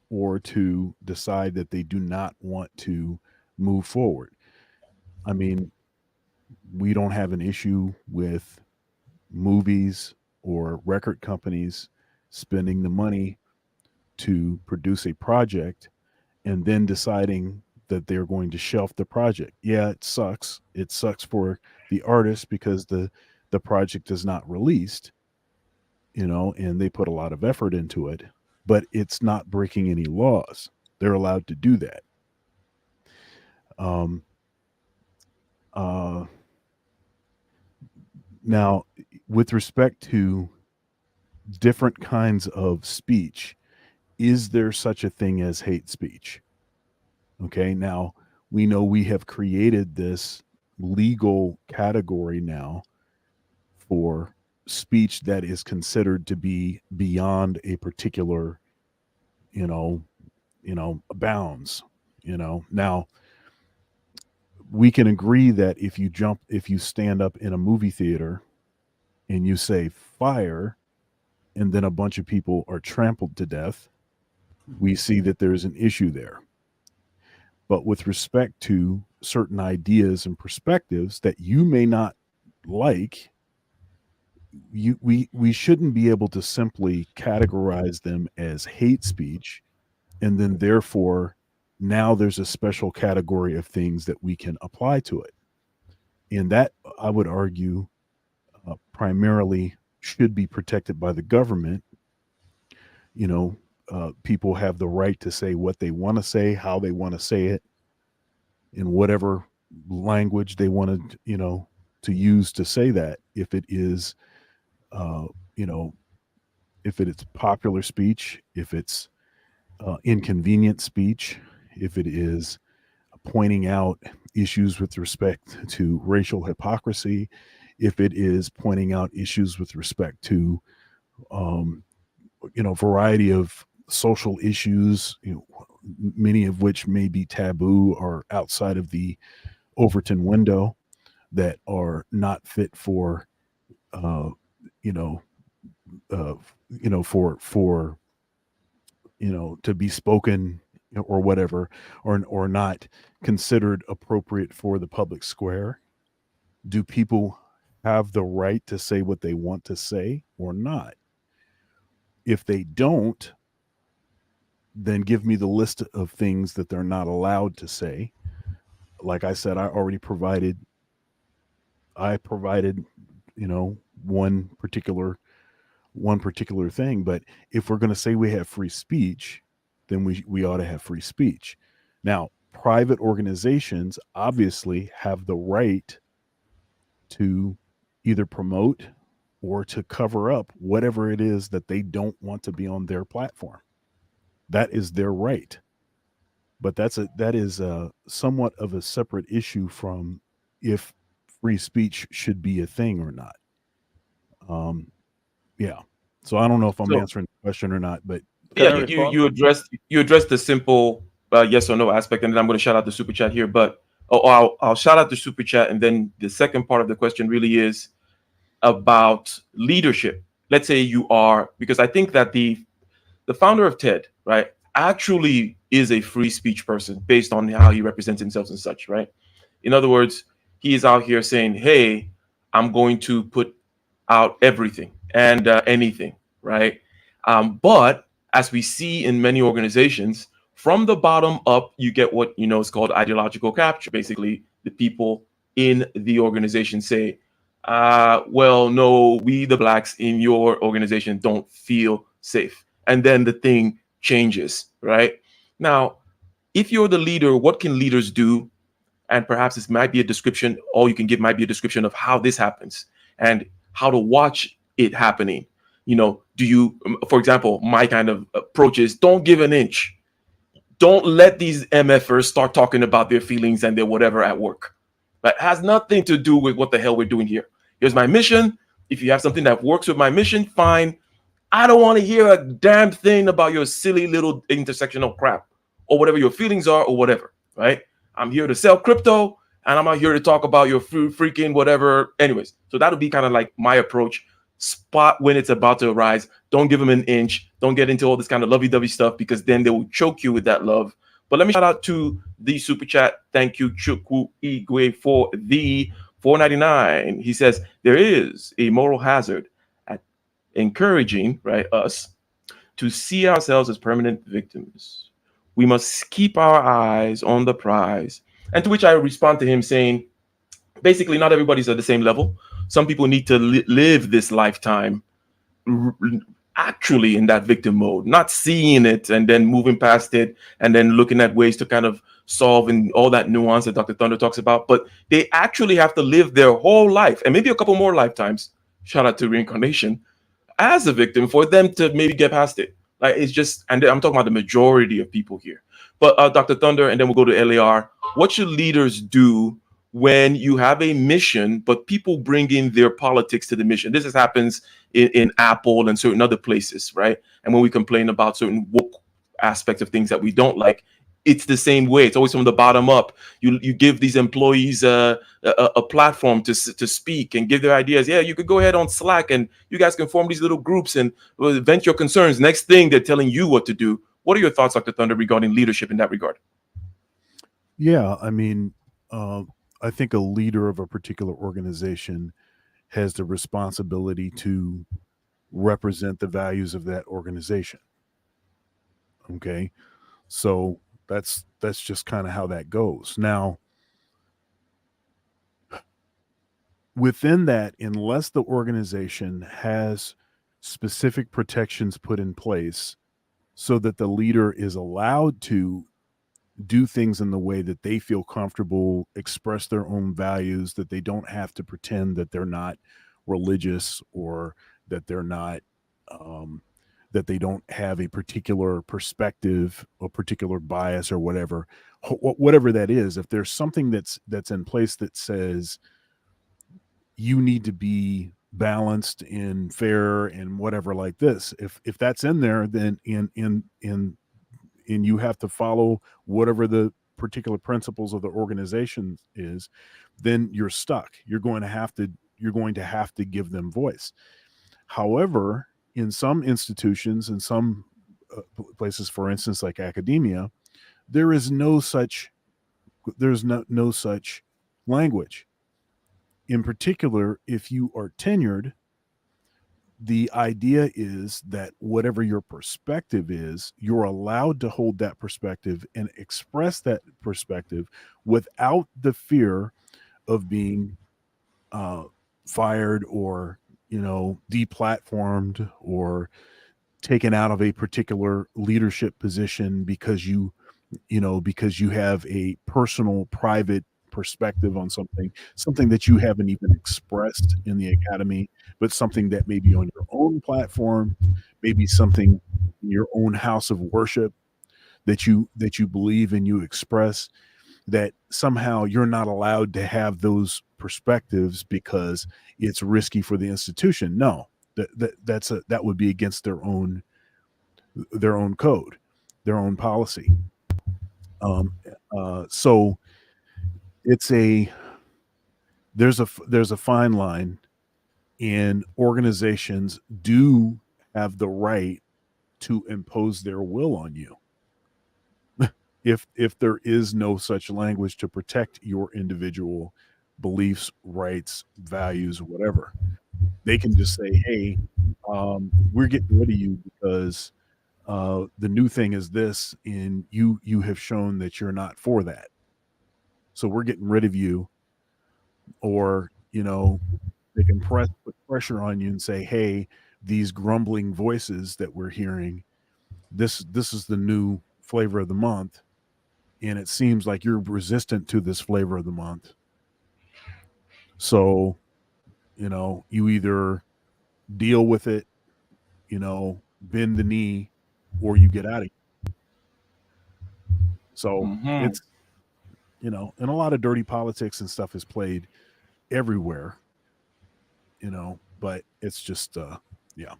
or to decide that they do not want to move forward. I mean, we don't have an issue with movies or record companies spending the money to produce a project and then deciding that they're going to shelf the project. Yeah, it sucks. It sucks for the artist because the project is not released, and they put a lot of effort into it, but it's not breaking any laws. They're allowed to do that. Now, with respect to different kinds of speech, is there such a thing as hate speech? Okay, now we know we have created this legal category now for speech that is considered to be beyond a particular, bounds. Now we can agree that if you stand up in a movie theater and you say fire, and then a bunch of people are trampled to death, we see that there's an issue there. But with respect to certain ideas and perspectives that you may not like, we shouldn't be able to simply categorize them as hate speech, and then therefore now there's a special category of things that we can apply to it. And that, I would argue, primarily should be protected by the government. People have the right to say what they want to say, how they want to say it, in whatever language they want to use to say that. If it is, if it's popular speech, if it's inconvenient speech, if it is pointing out issues with respect to racial hypocrisy, if it is pointing out issues with respect to, variety of social issues, many of which may be taboo or outside of the Overton window, that are not fit for, to be spoken or whatever, or not considered appropriate for the public square. Do people have the right to say what they want to say or not? If they don't, then give me the list of things that they're not allowed to say. Like I said, I provided, one particular thing. But if we're going to say we have free speech, then we ought to have free speech. Now, private organizations obviously have the right to either promote or to cover up whatever it is that they don't want to be on their platform. That is their right. But that is somewhat of a separate issue from if free speech should be a thing or not. Yeah. So I don't know if I'm answering the question or not, but
yeah, you addressed the simple yes or no aspect, and then I'm going to shout out the super chat here. But I'll shout out the super chat, and then the second part of the question really is about leadership. Let's say you are, because I think that the founder of TED, right, actually is a free speech person based on how he represents himself and such, right? In other words, he is out here saying, hey, I'm going to put out everything and anything, right? But as we see in many organizations, from the bottom up, you get what is called ideological capture. Basically, the people in the organization say, well, no, we the blacks in your organization don't feel safe. And then the thing changes, right? Now, if you're the leader, what can leaders do? And perhaps this might be a description, all you can give might be a description of how this happens and how to watch it happening. Do you, for example, my kind of approach is don't give an inch. Don't let these MFers start talking about their feelings and their whatever at work. That has nothing to do with what the hell we're doing here. Here's my mission. If you have something that works with my mission, fine. I don't want to hear a damn thing about your silly little intersectional crap or whatever your feelings are or whatever, right? I'm here to sell crypto and I'm not here to talk about your freaking whatever. Anyways, so that'll be kind of like my approach. Spot when it's about to arise. Don't give them an inch. Don't get into all this kind of lovey-dovey stuff because then they will choke you with that love. But let me shout out to the super chat. Thank you, Chukwu Igwe, for the $4.99. He says, there is a moral hazard at encouraging, right, us to see ourselves as permanent victims. We must keep our eyes on the prize. And to which I respond to him saying, basically, not everybody's at the same level. Some people need to live this lifetime actually in that victim mode, not seeing it and then moving past it and then looking at ways to kind of solve and all that nuance that Dr. Thunder talks about. But they actually have to live their whole life and maybe a couple more lifetimes, shout out to reincarnation, as a victim for them to maybe get past it. Like it's just, and I'm talking about the majority of people here. But Dr. Thunder, and then we'll go to LAR. What should leaders do when you have a mission, but people bring in their politics to the mission. This happens in Apple and certain other places, right? And when we complain about certain woke aspects of things that we don't like, it's the same way. It's always from the bottom up. You give these employees a platform to speak and give their ideas. Yeah, you could go ahead on Slack and you guys can form these little groups and vent your concerns. Next thing, they're telling you what to do. What are your thoughts, Dr. Thunder, regarding leadership in that regard?
Yeah, I mean, I think a leader of a particular organization has the responsibility to represent the values of that organization. Okay, so that's just kind of how that goes. Now, within that, unless the organization has specific protections put in place so that the leader is allowed to do things in the way that they feel comfortable, express their own values, that they don't have to pretend that they're not religious or that they're not that they don't have a particular perspective or particular bias or whatever that is. If there's something that's in place that says you need to be balanced and fair and whatever like this, if that's in there, then and you have to follow whatever the particular principles of the organization is, then you're stuck. You're going to have to give them voice. However, in some institutions, in some places, for instance, like academia, there's no such language. In particular, if you are tenured, the idea is that whatever your perspective is, you're allowed to hold that perspective and express that perspective without the fear of being fired or, deplatformed or taken out of a particular leadership position because you have a personal, private perspective on something that you haven't even expressed in the academy, but something that may be on your own platform, maybe something in your own house of worship that you believe and you express, that somehow you're not allowed to have those perspectives because it's risky for the institution. No, that would be against their own code, their own policy. So there's a fine line, and organizations do have the right to impose their will on you. If there is no such language to protect your individual beliefs, rights, values, whatever, they can just say, hey, we're getting rid of you because the new thing is this, and you have shown that you're not for that. So we're getting rid of you. Or, they can put pressure on you and say, hey, these grumbling voices that we're hearing, this is the new flavor of the month. And it seems like you're resistant to this flavor of the month. So, you either deal with it, bend the knee, or you get out of here. So it's, and a lot of dirty politics and stuff is played everywhere, but it's just, yeah.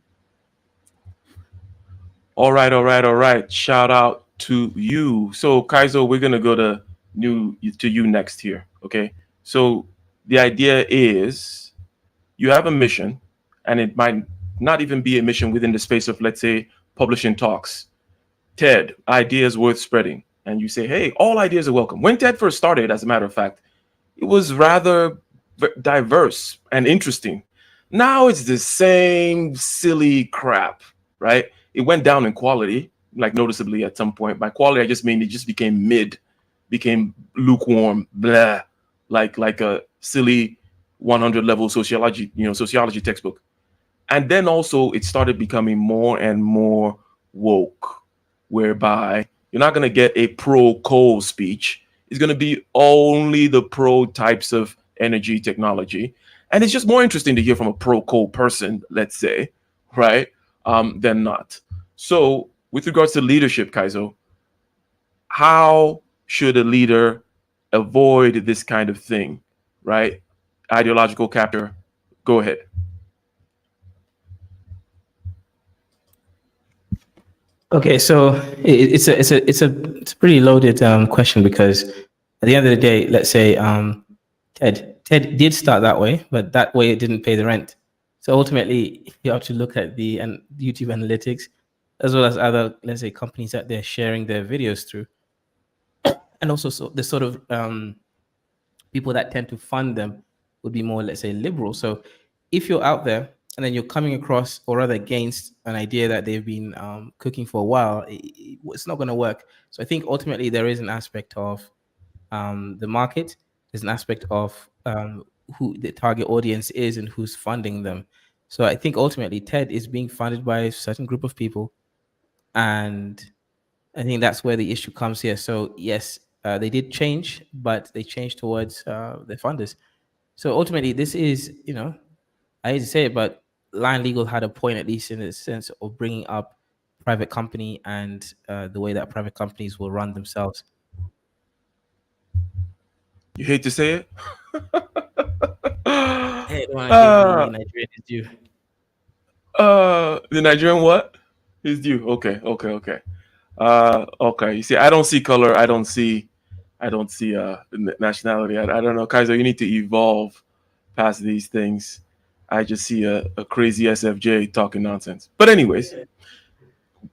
All right. Shout out to you. So Kaizo, we're going to go to you next here. Okay. So the idea is you have a mission, and it might not even be a mission within the space of, let's say, publishing talks. TED, ideas worth spreading. And you say, hey, all ideas are welcome. When TED first started, as a matter of fact, it was rather diverse and interesting. Now it's the same silly crap, right? It went down in quality, like noticeably at some point. By quality, I just mean it just became mid, became lukewarm, blah, like a silly 100 level sociology textbook. And then also it started becoming more and more woke, whereby you're not going to get a pro-coal speech. It's going to be only the pro types of energy technology. And it's just more interesting to hear from a pro-coal person, let's say, right, than not. So with regards to leadership, Kaizo, how should a leader avoid this kind of thing, right? Ideological capture. Go ahead.
Okay, so it's a pretty loaded question, because at the end of the day, let's say Ted did start that way, but that way it didn't pay the rent. So ultimately, you have to look at the YouTube analytics, as well as other, let's say, companies that they're sharing their videos through, and also the sort of people that tend to fund them would be more, let's say, liberal. So if you're out there and then you're coming across, or rather against, an idea that they've been cooking for a while, it's not going to work. So I think ultimately there is an aspect of the market. There's an aspect of who the target audience is and who's funding them. So I think ultimately TED is being funded by a certain group of people, and I think that's where the issue comes here. So yes, they did change, but they changed towards the funders. So ultimately, this is, I hate to say it, but Lion Legal had a point, at least in the sense of bringing up private company and the way that private companies will run themselves.
You hate to say it.
Hey, I don't want to give the Nigerian his due.
The Nigerian what? His due. Okay. Okay. You see, I don't see color. I don't see nationality. I don't know, Kaiser. You need to evolve past these things. I just see a crazy SFJ talking nonsense. But anyways,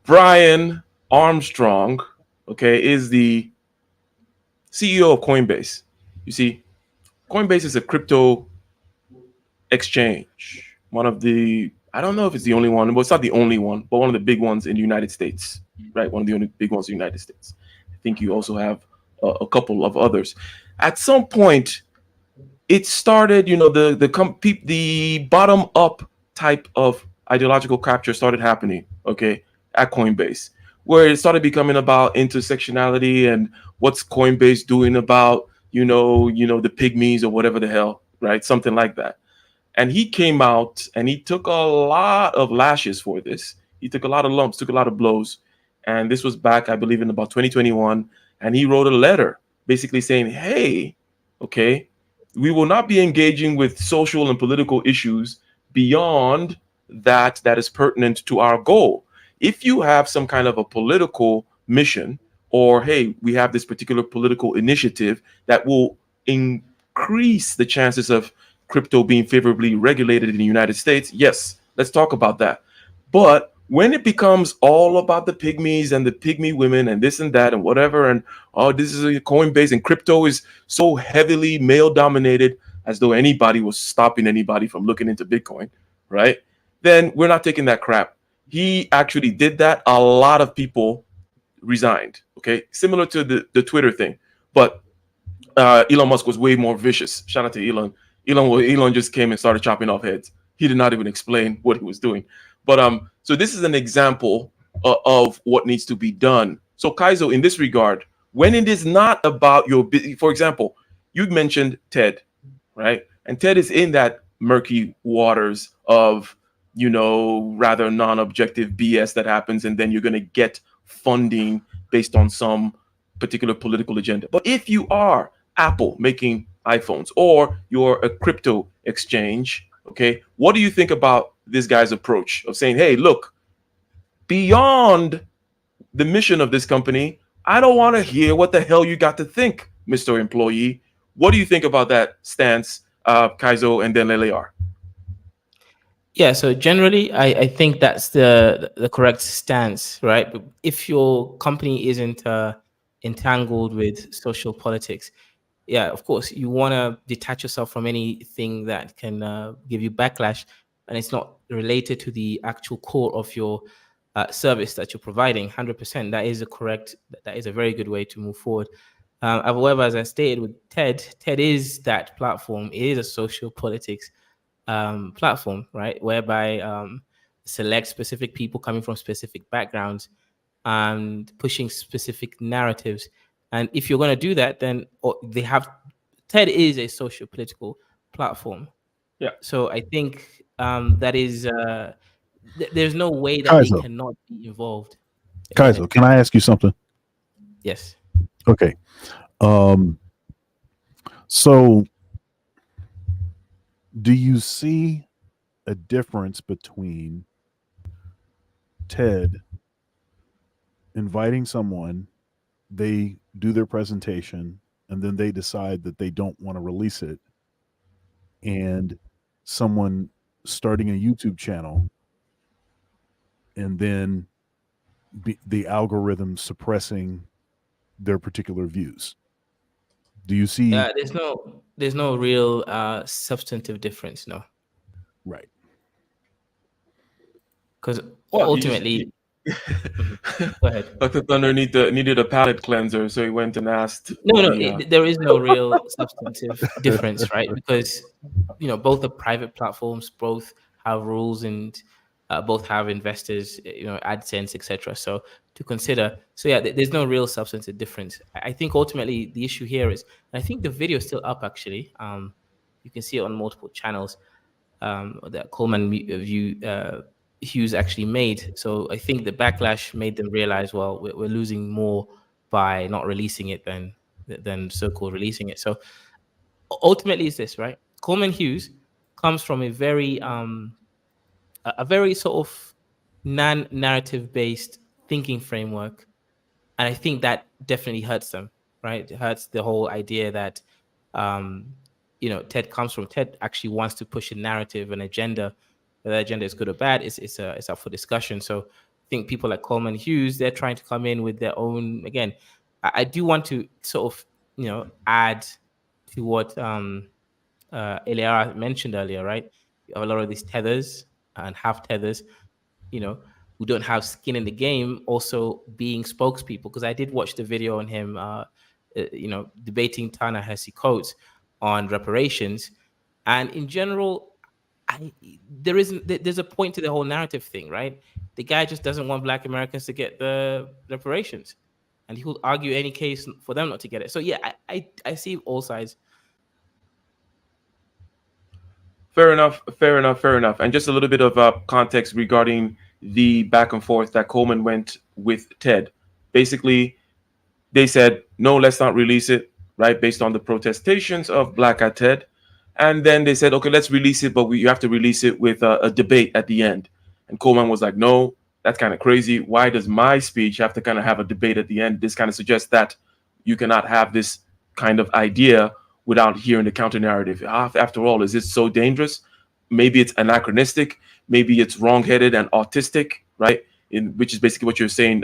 Brian Armstrong, okay, is the CEO of Coinbase. You see, Coinbase is a crypto exchange. One of the, I don't know if it's the only one, but it's not the only one, but one of the big ones in the United States, right? One of the only big ones in the United States. I think you also have a couple of others. At some point, it started, the bottom up type of ideological capture started happening, okay, at Coinbase, where it started becoming about intersectionality and what's Coinbase doing about, the pygmies or whatever the hell, right? Something like that. And he came out and he took a lot of lashes for this. He took a lot of lumps, took a lot of blows. And this was back, I believe, in about 2021. And he wrote a letter basically saying, hey, okay, we will not be engaging with social and political issues beyond that is pertinent to our goal. If you have some kind of a political mission, or, hey, we have this particular political initiative that will increase the chances of crypto being favorably regulated in the United States, yes, let's talk about that. But when it becomes all about the pygmies and the pygmy women and this and that and whatever, and this is a Coinbase and crypto is so heavily male dominated, as though anybody was stopping anybody from looking into Bitcoin, right? Then we're not taking that crap. He actually did that. A lot of people resigned, okay? Similar to the Twitter thing. But Elon Musk was way more vicious. Shout out to Elon. Elon just came and started chopping off heads. He did not even explain what he was doing. But so this is an example of what needs to be done. So Kaizo, in this regard, when it is not about your, for example, you mentioned TED, right? And TED is in that murky waters of, rather non-objective BS that happens, and then you're going to get funding based on some particular political agenda. But if you are Apple making iPhones, or you're a crypto exchange, okay, what do you think about this guy's approach of saying, hey, look, beyond the mission of this company, I don't want to hear what the hell you got to think, Mr. Employee. What do you think about that stance, Kaizo, and then Lelear?
Yeah, so generally, I think that's the correct stance, right? But if your company isn't entangled with social politics, yeah, of course, you want to detach yourself from anything that can give you backlash, and it's not related to the actual core of your service that you're providing. 100%, that is a very good way to move forward. However, as I stated with TED is that platform. It is a social politics platform, right? Whereby select specific people coming from specific backgrounds and pushing specific narratives. And if you're going to do that, then TED is a social political platform.
Yeah.
So I think that is there's no way that
Kaizo.
they cannot be involved.
Kaizo, can I ask you something?
Yes.
Okay. So, do you see a difference between TED inviting someone, they do their presentation, and then they decide that they don't want to release it, and someone starting a YouTube channel, and then the algorithm suppressing their particular views? Do you see?
There's no real substantive difference, no,
Right.
because
Well,
ultimately, go ahead.
Dr. Thunder needed a palate cleanser, so he went and asked.
No,
the,
there is no real substantive difference, right? Because both are private platforms, both have rules, and both have investors, AdSense, etc. So to consider, there's no real substantive difference. I think ultimately the issue here is, and I think the video is still up actually. You can see it on multiple channels that Coleman Hughes actually made. So I think the backlash made them realize, well, we're losing more by not releasing it than so-called releasing it. So ultimately, it's this, right? Coleman Hughes comes from a very sort of non-narrative based thinking framework, and I think that definitely hurts them, right? It hurts the whole idea that Ted actually wants to push a narrative, an agenda. Whether that agenda is good or bad, it's up for discussion. So I think people like Coleman Hughes, they're trying to come in with their own. Again, I do want to sort of add to what Eliara mentioned earlier, right? You have a lot of these tethers and half tethers, who don't have skin in the game, also being spokespeople. Because I did watch the video on him, debating Ta-Nehisi Coates on reparations, and in general, there's a point to the whole narrative thing, right? The guy just doesn't want Black Americans to get the reparations, and he will argue any case for them not to get it. So yeah, I see all sides.
Fair enough. And just a little bit of context regarding the back and forth that Coleman went with Ted. Basically, they said, no, let's not release it, right, based on the protestations of Black at TED. And then they said, okay, let's release it, but you have to release it with a debate at the end. And Coleman was like, no, that's kind of crazy. Why does my speech have to kind of have a debate at the end? This kind of suggests that you cannot have this kind of idea without hearing the counter narrative. After all, is it so dangerous? Maybe it's anachronistic. Maybe it's wrong-headed and autistic, right? Which is basically what you're saying,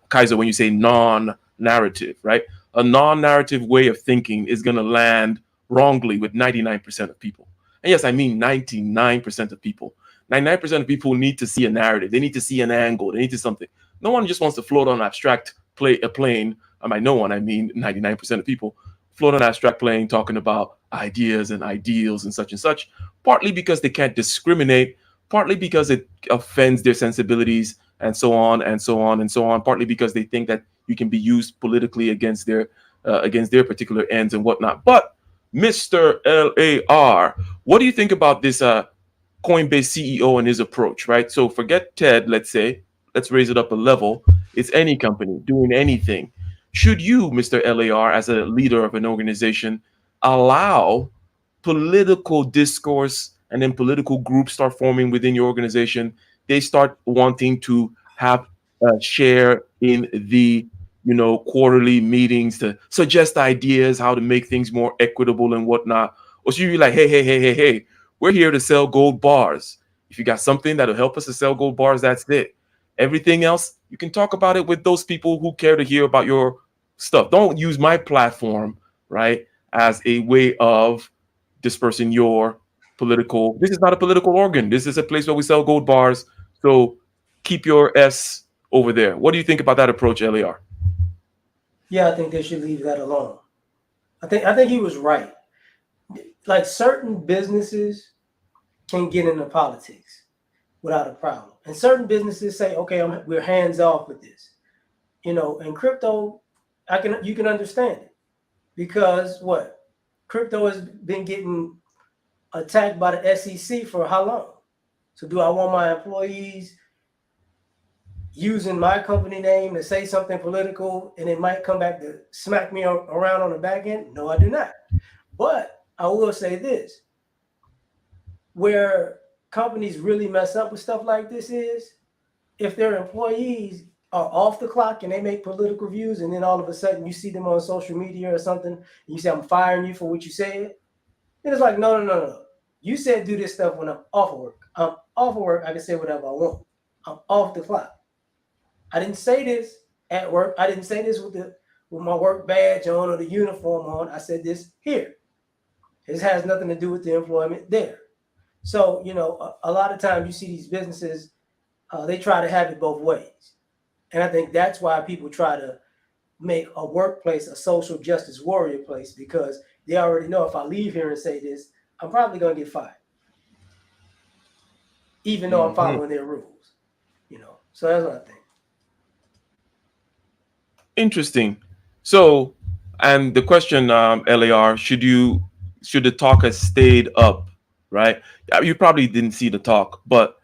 Kaiser, when you say non-narrative, right? A non-narrative way of thinking is going to land wrongly with 99% of people. And yes, I mean 99% of people. 99% of people need to see a narrative. They need to see an angle. They need to something. No one just wants to float on an abstract plane. By no one, I mean 99% of people float on an abstract plane talking about ideas and ideals and such, partly because they can't discriminate, partly because it offends their sensibilities, and so on and so on and so on, partly because they think that you can be used politically against their particular ends and whatnot. But Mr. LAR, what do you think about this Coinbase CEO and his approach, right? So forget TED, let's raise it up a level. It's any company doing anything. Should you, Mr. LAR, as a leader of an organization, allow political discourse and then political groups start forming within your organization? They start wanting to have a share in the quarterly meetings to suggest ideas, how to make things more equitable and whatnot. Or should you be like, hey, we're here to sell gold bars. If you got something that'll help us to sell gold bars, that's it. Everything else, you can talk about it with those people who care to hear about your stuff. Don't use my platform, right, as a way of dispersing your political. This is not a political organ. This is a place where we sell gold bars. So keep your S over there. What do you think about that approach, LAR?
Yeah, I think they should leave that alone. I think he was right. Like, certain businesses can get into politics without a problem, and certain businesses say, okay, we're hands off with this. In crypto, you can understand it, because crypto has been getting attacked by the SEC for how long? So do I want my employees using my company name to say something political and it might come back to smack me around on the back end? No, I do not. But I will say this: where companies really mess up with stuff like this is if their employees are off the clock and they make political views, and then all of a sudden you see them on social media or something, and you say, I'm firing you for what you said. Then it's like, no. You said do this stuff when I'm off of work. I'm off of work. I can say whatever I want. I'm off the clock. I didn't say this at work. I didn't say this with my work badge on or the uniform on. I said this here. This has nothing to do with the employment there. So, a lot of times you see these businesses, they try to have it both ways. And I think that's why people try to make a workplace a social justice warrior place, because they already know if I leave here and say this, I'm probably going to get fired, even though I'm following their rules. So that's what I think.
Interesting. So, and the question, LAR, should the talk have stayed up, right? You probably didn't see the talk, but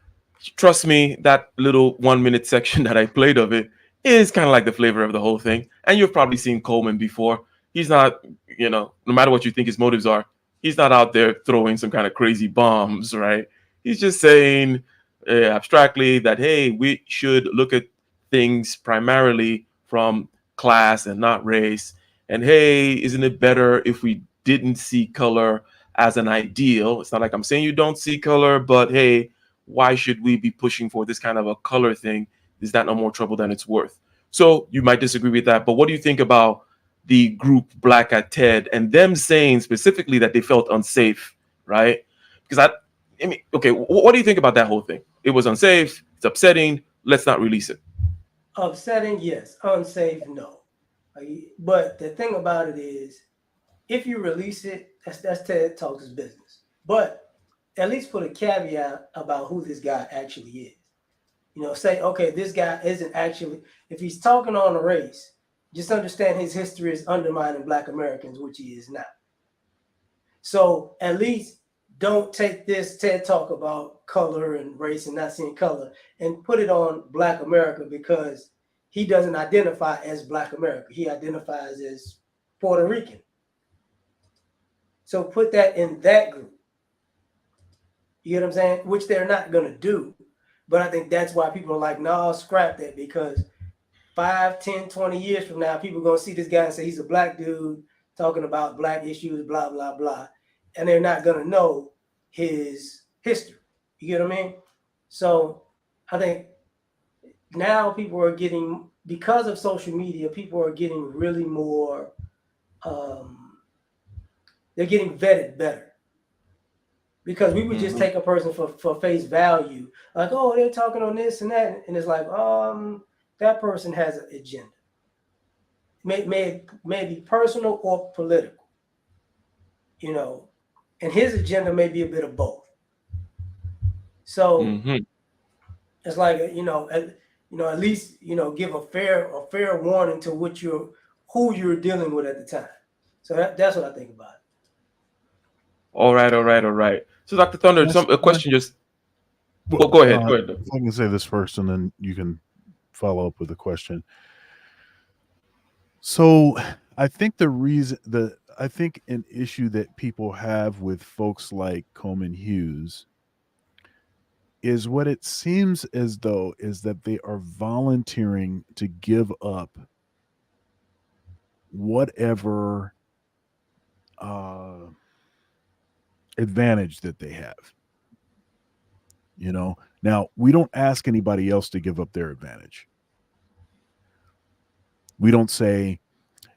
trust me, that little 1 minute section that I played of it is kind of like the flavor of the whole thing. And you've probably seen Coleman before. He's not, no matter what you think his motives are, he's not out there throwing some kind of crazy bombs, right? He's just saying abstractly that, hey, we should look at things primarily from class and not race. And hey, isn't it better if we didn't see color as an ideal? It's not like I'm saying you don't see color, but hey, why should we be pushing for this kind of a color thing? Is that no more trouble than it's worth? So you might disagree with that, but what do you think about the group Black at TED and them saying specifically that they felt unsafe, right? Because okay, what do you think about that whole thing? It was unsafe, it's upsetting, let's not release it.
Upsetting, yes. Unsafe, no. But the thing about it is, if you release it, that's TED Talks' business. But at least put a caveat about who this guy actually is. Say, okay, this guy isn't actually, if he's talking on a race, just understand his history is undermining Black Americans, which he is not. So at least don't take this TED Talk about color and race and not seeing color and put it on Black America, because he doesn't identify as Black America. He identifies as Puerto Rican. So put that in that group. You get what I'm saying? Which they're not going to do. But I think that's why people are like, no, scrap that, because 5, 10, 20 years from now, people are going to see this guy and say he's a Black dude talking about Black issues, blah, blah, blah. And they're not going to know his history. You get what I mean? So I think now people are getting, because of social media, people are getting really more, they're getting vetted better. Because we would just take a person for face value, like, oh, they're talking on this and that, and it's like, that person has an agenda. May be personal or political, and his agenda may be a bit of both. So it's like, at least give a fair warning to who you're dealing with at the time. So that's what I think about it. All
right. So, Dr. Thunder, a question just. Well, go ahead.
I can say this first, and then you can follow up with a question. So, I think I think an issue that people have with folks like Coleman Hughes is what it seems as though is that they are volunteering to give up whatever advantage that they have. Now we don't ask anybody else to give up their advantage. We don't say,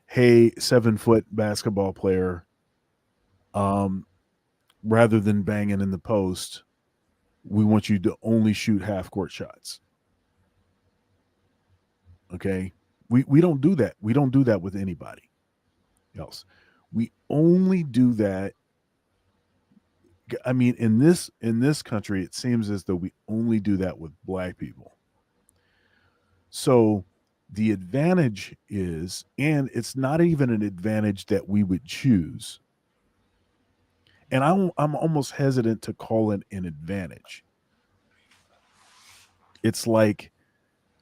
hey, 7-foot basketball player, rather than banging in the post, we want you to only shoot half-court shots. Okay? We don't do that. We don't do that with anybody else. We only do that. I mean, in this country, it seems as though we only do that with Black people. So the advantage is, and it's not even an advantage that we would choose. And I'm almost hesitant to call it an advantage. It's like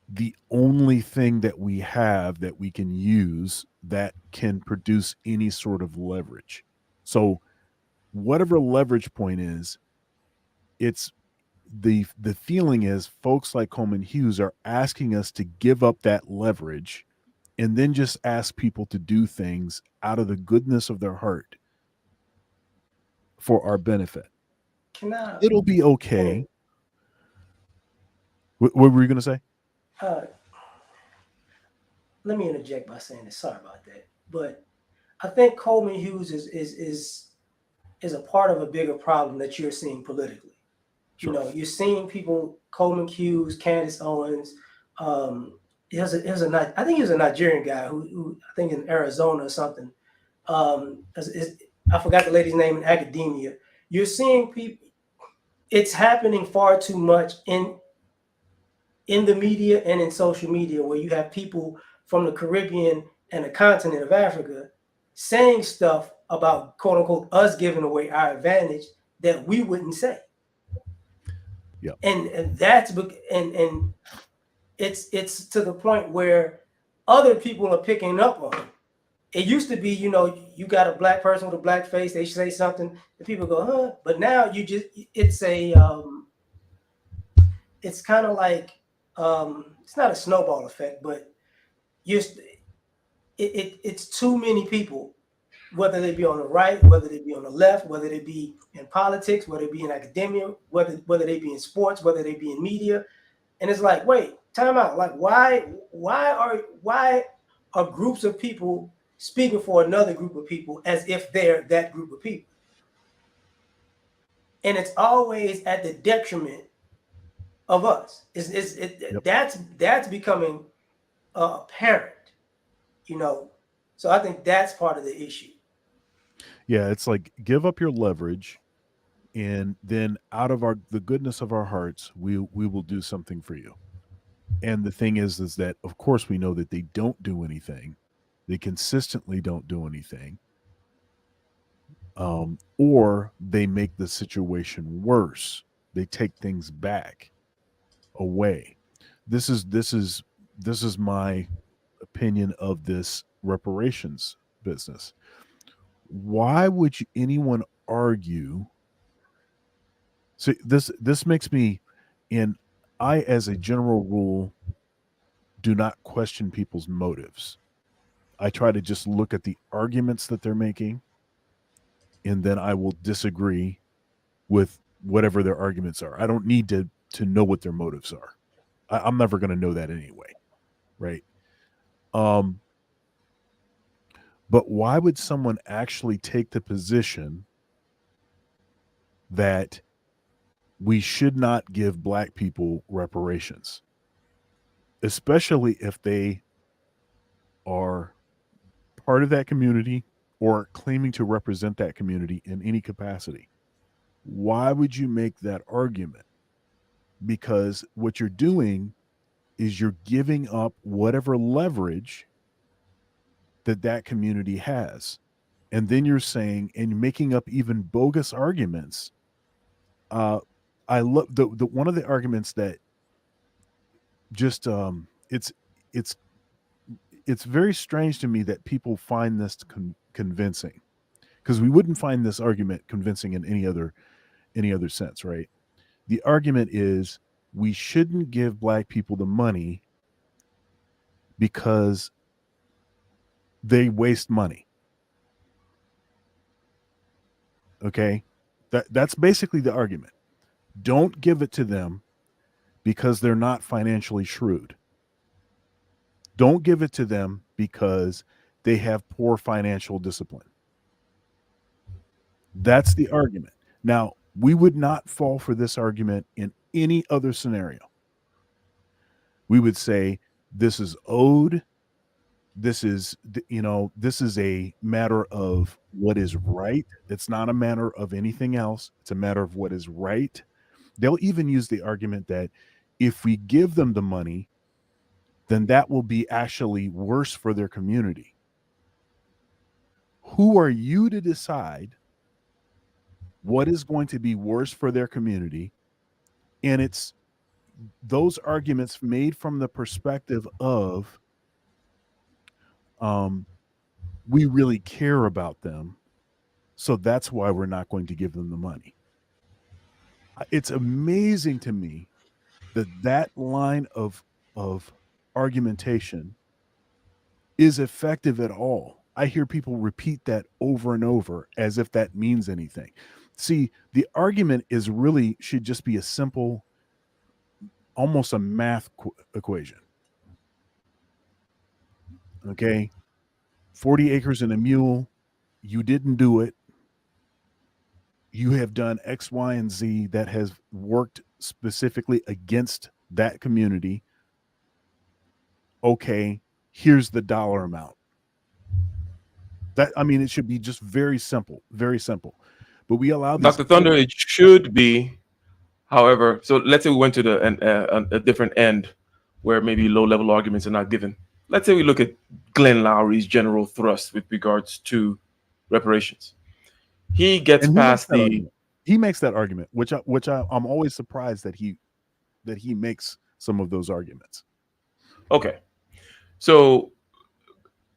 the only thing that we have that we can use that can produce any sort of leverage. So whatever leverage point is, it's the feeling is folks like Coleman Hughes are asking us to give up that leverage and then just ask people to do things out of the goodness of their heart for our benefit. It'll be okay. What were you going to say?
Let me interject by saying this. Sorry about that, but I think Coleman Hughes is a part of a bigger problem that you're seeing politically.
Sure.
You know, you're seeing people, Coleman Hughes, Candace Owens. I think he was a Nigerian guy who I think in Arizona or something. I forgot the lady's name in academia. You're seeing people. It's happening far too much in the media and in social media, where you have people from the Caribbean and the continent of Africa saying stuff about, quote unquote, us giving away our advantage that we wouldn't say.
Yeah.
And that's and it's to the point where other people are picking up on it. It used to be, you know, you got a black person with a black face, they say something, and people go, huh? But now it's kind of like, it's not a snowball effect, but it's too many people, whether they be on the right, whether they be on the left, whether they be in politics, whether they be in academia, whether they be in sports, whether they be in media. And it's like, wait, time out. Like, why are groups of people speaking for another group of people as if they're that group of people? And it's always at the detriment of us.
Yep.
That's becoming apparent, you know. So I think that's part of the issue.
Yeah, it's like give up your leverage, and then out of the goodness of our hearts, we will do something for you. And the thing is that of course we know that they don't do anything. They consistently don't do anything. Or they make the situation worse. They take things back away. This is my opinion of this reparations business. Why would anyone argue? See, this makes me, and I, as a general rule, do not question people's motives. I try to just look at the arguments that they're making, and then I will disagree with whatever their arguments are. I don't need to know what their motives are. I'm never going to know that anyway, right? But why would someone actually take the position that we should not give black people reparations, especially if they are part of that community or claiming to represent that community in any capacity? Why would you make that argument? Because what you're doing is you're giving up whatever leverage that community has. And then you're saying, and making up even bogus arguments. I love the one of the arguments that just it's very strange to me that people find this convincing, because we wouldn't find this argument convincing in any other sense, right? The argument is we shouldn't give black people the money because they waste money. Okay? That's basically the argument. Don't give it to them because they're not financially shrewd. Don't give it to them because they have poor financial discipline. That's the argument. Now, we would not fall for this argument in any other scenario. We would say this is owed. This is a matter of what is right. It's not a matter of anything else. It's a matter of what is right. They'll even use the argument that if we give them the money, then that will be actually worse for their community. Who are you to decide what is going to be worse for their community? And it's those arguments made from the perspective of we really care about them, So that's why we're not going to give them the money. It's amazing to me that that line of argumentation is effective at all. I hear people repeat that over and over as if that means anything. See, the argument is really should just be a simple, almost a math equation. Okay, 40 acres and a mule, you didn't do it. You have done X, Y, and Z that has worked specifically against that community. Okay, here's the dollar amount. That, I mean, it should be just very simple, very simple. But we allow these
Dr. Thunder, it should be, however, so let's say we went to a different end where maybe low-level arguments are not given. Let's say we look at Glenn Lowry's general thrust with regards to reparations. He gets past
he makes that argument, which I'm always surprised that he makes some of those arguments.
Okay, so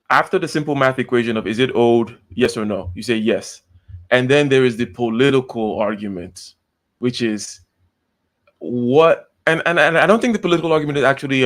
after the simple math equation of is it owed, yes or no, you say yes, and then there is the political argument, which is what, and I don't think the political argument is actually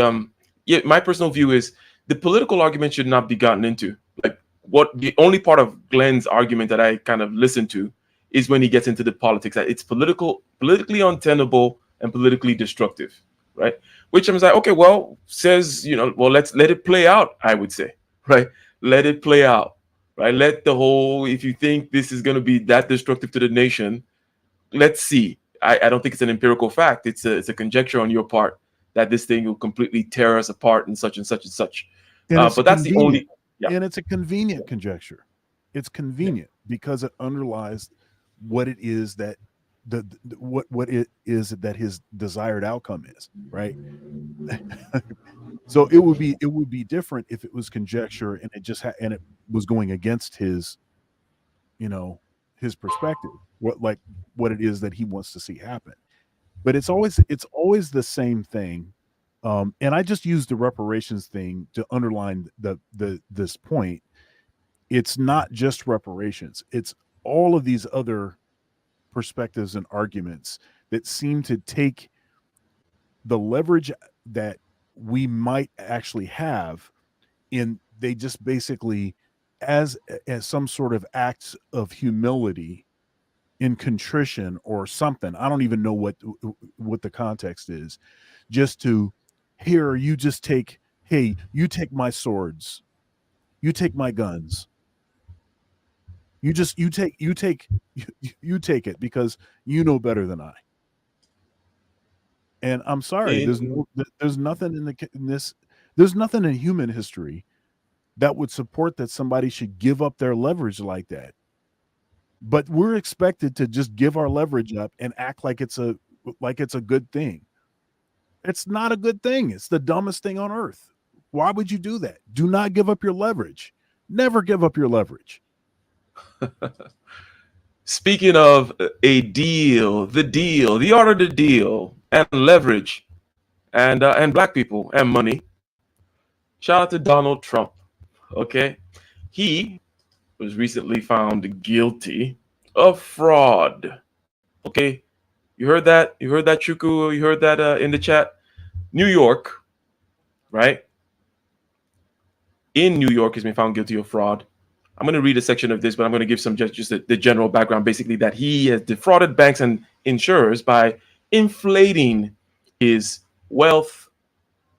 yeah, my personal view is the political argument should not be gotten into. Like, what the only part of Glenn's argument that I kind of listen to is when he gets into the politics. That it's politically untenable and politically destructive, right? Which I'm like, okay, well, says, you know, well, let's let it play out, I would say, right? Let it play out, right? Let the whole, if you think this is going to be that destructive to the nation, let's see. I don't think it's an empirical fact. It's a conjecture on your part that this thing will completely tear us apart and such and such and such. But that's the only, yeah.
And it's a convenient conjecture. It's convenient because it underlies what it is that what it is that his desired outcome is, right? So it would be different if it was conjecture and it just and it was going against his, you know, his perspective, what it is that he wants to see happen. But it's always the same thing. And I just used the reparations thing to underline this point. It's not just reparations. It's all of these other perspectives and arguments that seem to take the leverage that we might actually have in, they just basically as some sort of acts of humility in contrition or something. I don't even know what the context is. Just to, here, you just take, hey, you take my swords, you take my guns, you take it because you know better than I. And I'm sorry, there's nothing there's nothing in human history that would support that somebody should give up their leverage like that. But we're expected to just give our leverage up and act like it's a good thing. It's not a good thing. It's the dumbest thing on earth. Why would you do that? Do not give up your leverage. Never give up your leverage.
Speaking of a deal, the art of the deal, and leverage, and black people and money. Shout out to Donald Trump. Okay, he was recently found guilty of fraud. Okay, you heard that? You heard that, Chuku? You heard that in the chat? New York, right? In New York, he's been found guilty of fraud. I'm going to read a section of this, but I'm going to give some just the general background, basically that he has defrauded banks and insurers by inflating his wealth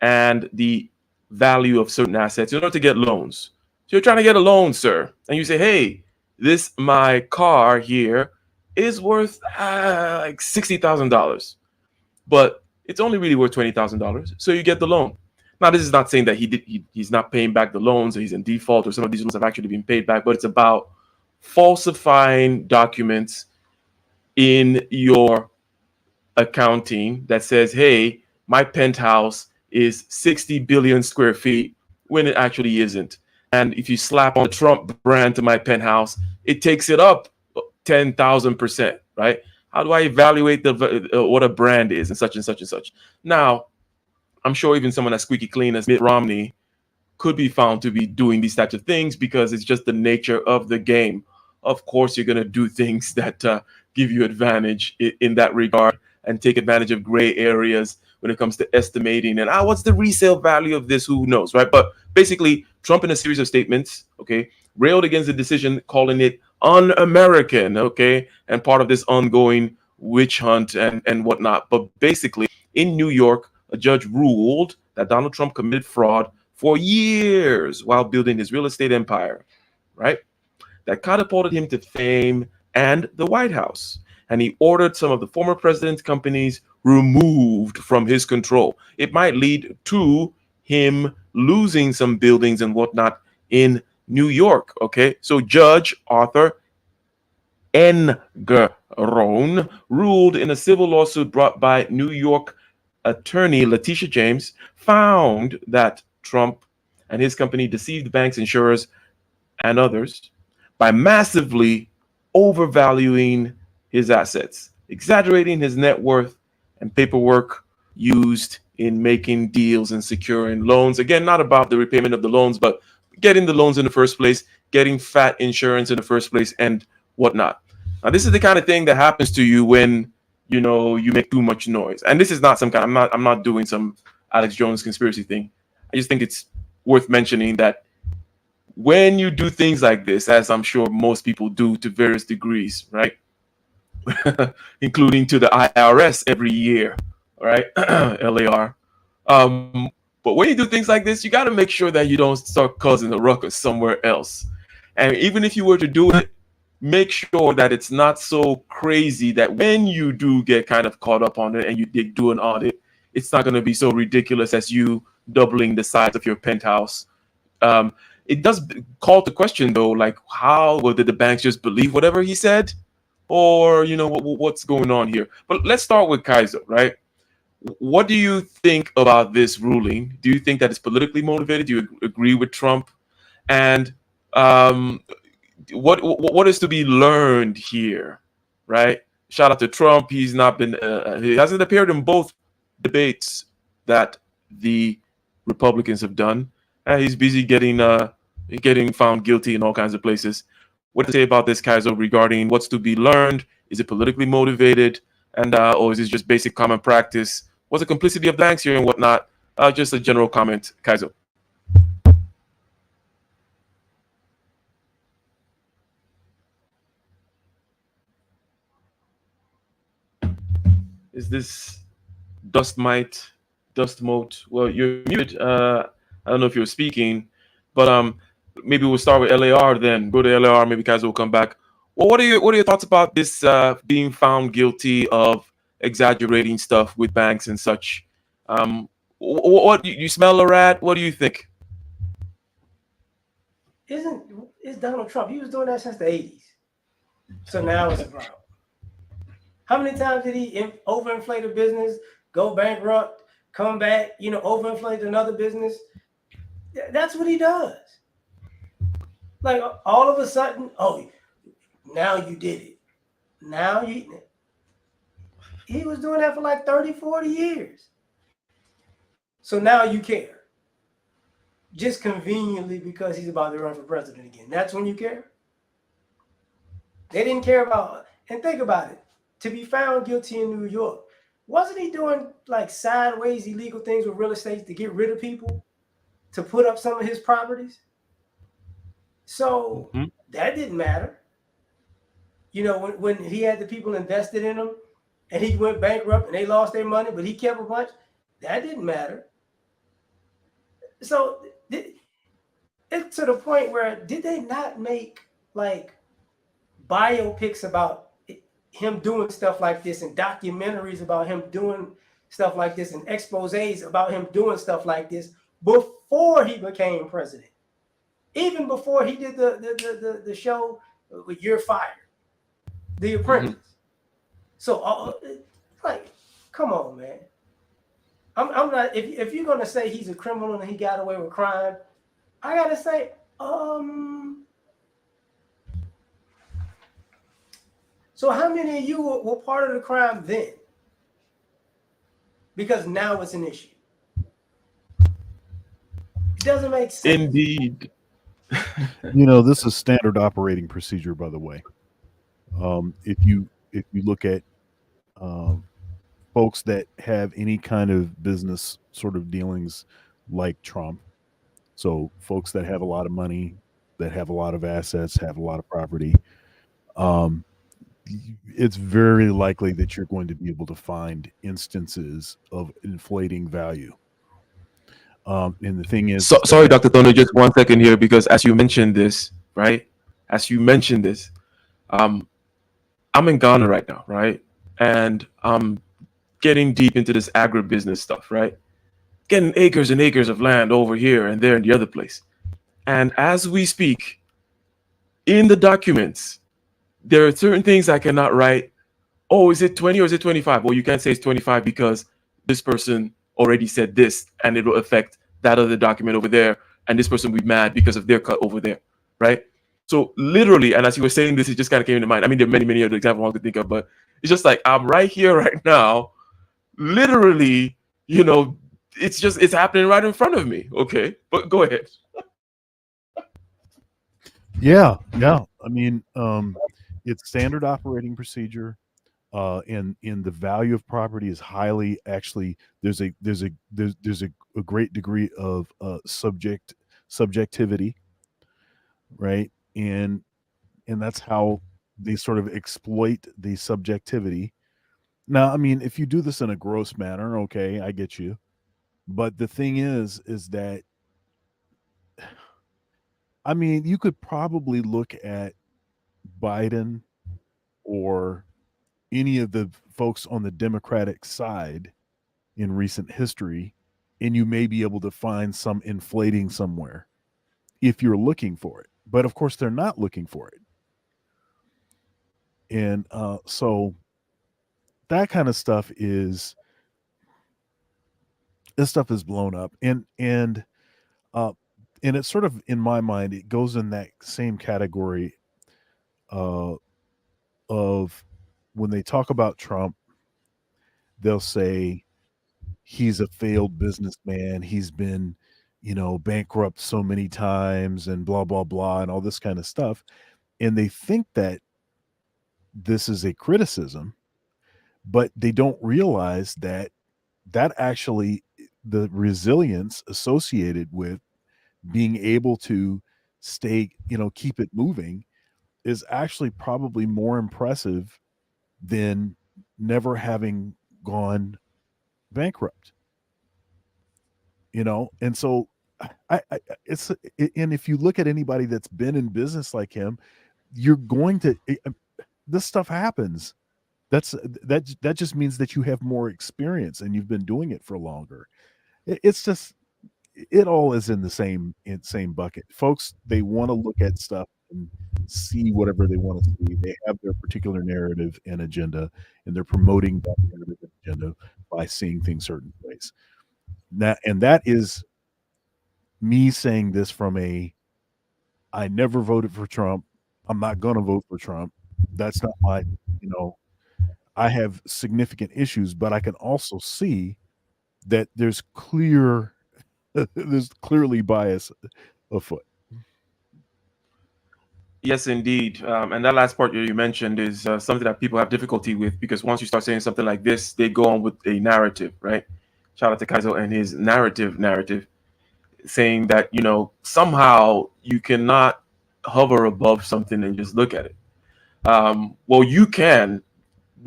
and the value of certain assets in order to get loans. So you're trying to get a loan, sir, and you say, hey, my car here is worth like $60,000, but it's only really worth $20,000. So you get the loan. Now, this is not saying that he's not paying back the loans or he's in default or some of these loans have actually been paid back, but it's about falsifying documents in your accounting that says, hey, my penthouse is 60 billion square feet when it actually isn't. And if you slap on the Trump brand to my penthouse, it takes it up 10,000%, right? How do I evaluate what a brand is and such and such and such? Now, I'm sure even someone as squeaky clean as Mitt Romney could be found to be doing these types of things because it's just the nature of the game. of course, you're going to do things that give you advantage in that regard and take advantage of gray areas when it comes to estimating and what's the resale value of this? Who knows, right? But basically, Trump, in a series of statements, okay, railed against the decision, calling it un-American, okay, and part of this ongoing witch hunt and whatnot. But basically, in New York, a judge ruled that Donald Trump committed fraud for years while building his real estate empire, right? That catapulted him to fame and the White House. And he ordered some of the former president's companies removed from his control. It might lead to him losing some buildings and whatnot in New York, okay? So Judge Arthur Engeron ruled in a civil lawsuit brought by New York attorney Letitia James, found that Trump and his company deceived banks, insurers, and others by massively overvaluing his assets, exaggerating his net worth, and paperwork used in making deals and securing loans. Again, not about the repayment of the loans, but getting the loans in the first place, getting fat insurance in the first place, and whatnot. Now, this is the kind of thing that happens to you when you make too much noise. And this is not some kind. I'm not doing some Alex Jones conspiracy thing. I just think it's worth mentioning that when you do things like this, as I'm sure most people do to various degrees, right? Including to the IRS every year, right? LAR. But when you do things like this, you got to make sure that you don't start causing a ruckus somewhere else. And even if you were to do it, make sure that it's not so crazy that when you do get kind of caught up on it and you do an audit, it's not going to be so ridiculous as you doubling the size of your penthouse. It does call to question, though, like did the banks just believe whatever he said? Or, what's going on here? But let's start with Kaiser, right? What do you think about this ruling? Do you think that it's politically motivated? Do you agree with Trump? And what is to be learned here, right? Shout out to Trump. He's not been, he hasn't appeared in both debates that the Republicans have done. He's busy getting found guilty in all kinds of places. What to say about this, Kaiser, regarding what's to be learned? Is it politically motivated? And or is it just basic common practice? What's the complicity of banks here and whatnot? Just a general comment, Kaiser. Is this dust mote? Well, you're muted. I don't know if you're speaking, but maybe we'll start with LAR then. Go to LAR. Maybe Kaiser will come back. Well, what are your thoughts about this being found guilty of exaggerating stuff with banks and such? What you smell a rat? What do you think?
It's Donald Trump. He was doing that since the 80s. So now it's a problem. How many times did he overinflate a business, go bankrupt, come back, overinflate another business? That's what he does. Like all of a sudden, now you did it. He was doing that for like 30, 40 years. So now you care. Just conveniently because he's about to run for president again. That's when you care. They didn't care about, and think about it. To be found guilty in New York, wasn't he doing like sideways illegal things with real estate to get rid of people, to put up some of his properties? So that didn't matter. When he had the people invested in him and he went bankrupt and they lost their money, but he kept a bunch, that didn't matter. So it's to the point where did they not make like biopics about him doing stuff like this and documentaries about him doing stuff like this and exposés about him doing stuff like this before he became president? Even before he did the show with You're Fired, The Apprentice. So, come on, man. I'm not. If you're gonna say he's a criminal and he got away with crime, I gotta say, So how many of you were part of the crime then? Because now it's an issue. It doesn't make sense.
Indeed.
This is standard operating procedure, by the way. If you look at folks that have any kind of business sort of dealings like Trump, so folks that have a lot of money, that have a lot of assets, have a lot of property, it's very likely that you're going to be able to find instances of inflating value. And the thing is,
sorry, Dr. Tono, just 1 second here, because as you mentioned this, right? As you mentioned this, I'm in Ghana right now, right? And I'm getting deep into this agribusiness stuff, right? Getting acres and acres of land over here and there and the other place. And as we speak, in the documents, there are certain things I cannot write. Oh, is it 20 or is it 25? Well, you can't say it's 25 because this person already said this, and it will affect that other document over there, and this person will be mad because of their cut over there, right? So literally, and as you were saying this, it just kind of came to mind. I mean, there are many, many other examples I could think of, but it's just like I'm right here, right now, literally, it's happening right in front of me. Okay, but go ahead.
Yeah. I mean, it's standard operating procedure. And the value of property is highly, actually, there's a great degree of subjectivity, right? And that's how they sort of exploit the subjectivity. Now, I mean, if you do this in a gross manner, okay, I get you. But the thing is that, I mean, you could probably look at Biden or any of the folks on the Democratic side in recent history, and you may be able to find some inflating somewhere if you're looking for it. But of course, they're not looking for it. And so that kind of stuff is blown up. And it's sort of, in my mind, it goes in that same category of when they talk about Trump, they'll say he's a failed businessman. He's been, bankrupt so many times and blah, blah, blah, and all this kind of stuff. And they think that this is a criticism, but they don't realize that actually the resilience associated with being able to stay, keep it moving is actually probably more impressive than never having gone bankrupt. And so and if you look at anybody that's been in business like him, you're going to, this stuff happens. That just means that you have more experience and you've been doing it for longer. It's just, it all is in the same bucket. Folks, they want to look at stuff and see whatever they want to see. They have their particular narrative and agenda, and they're promoting that narrative and agenda by seeing things certain ways. That is me saying this from I never voted for Trump. I'm not going to vote for Trump. That's not my, I have significant issues, but I can also see that there's clearly bias afoot.
Yes, indeed. And that last part you mentioned is something that people have difficulty with, because once you start saying something like this, they go on with a narrative, right? Shout out to Kaizo and his narrative, saying that, somehow you cannot hover above something and just look at it. Well, you can.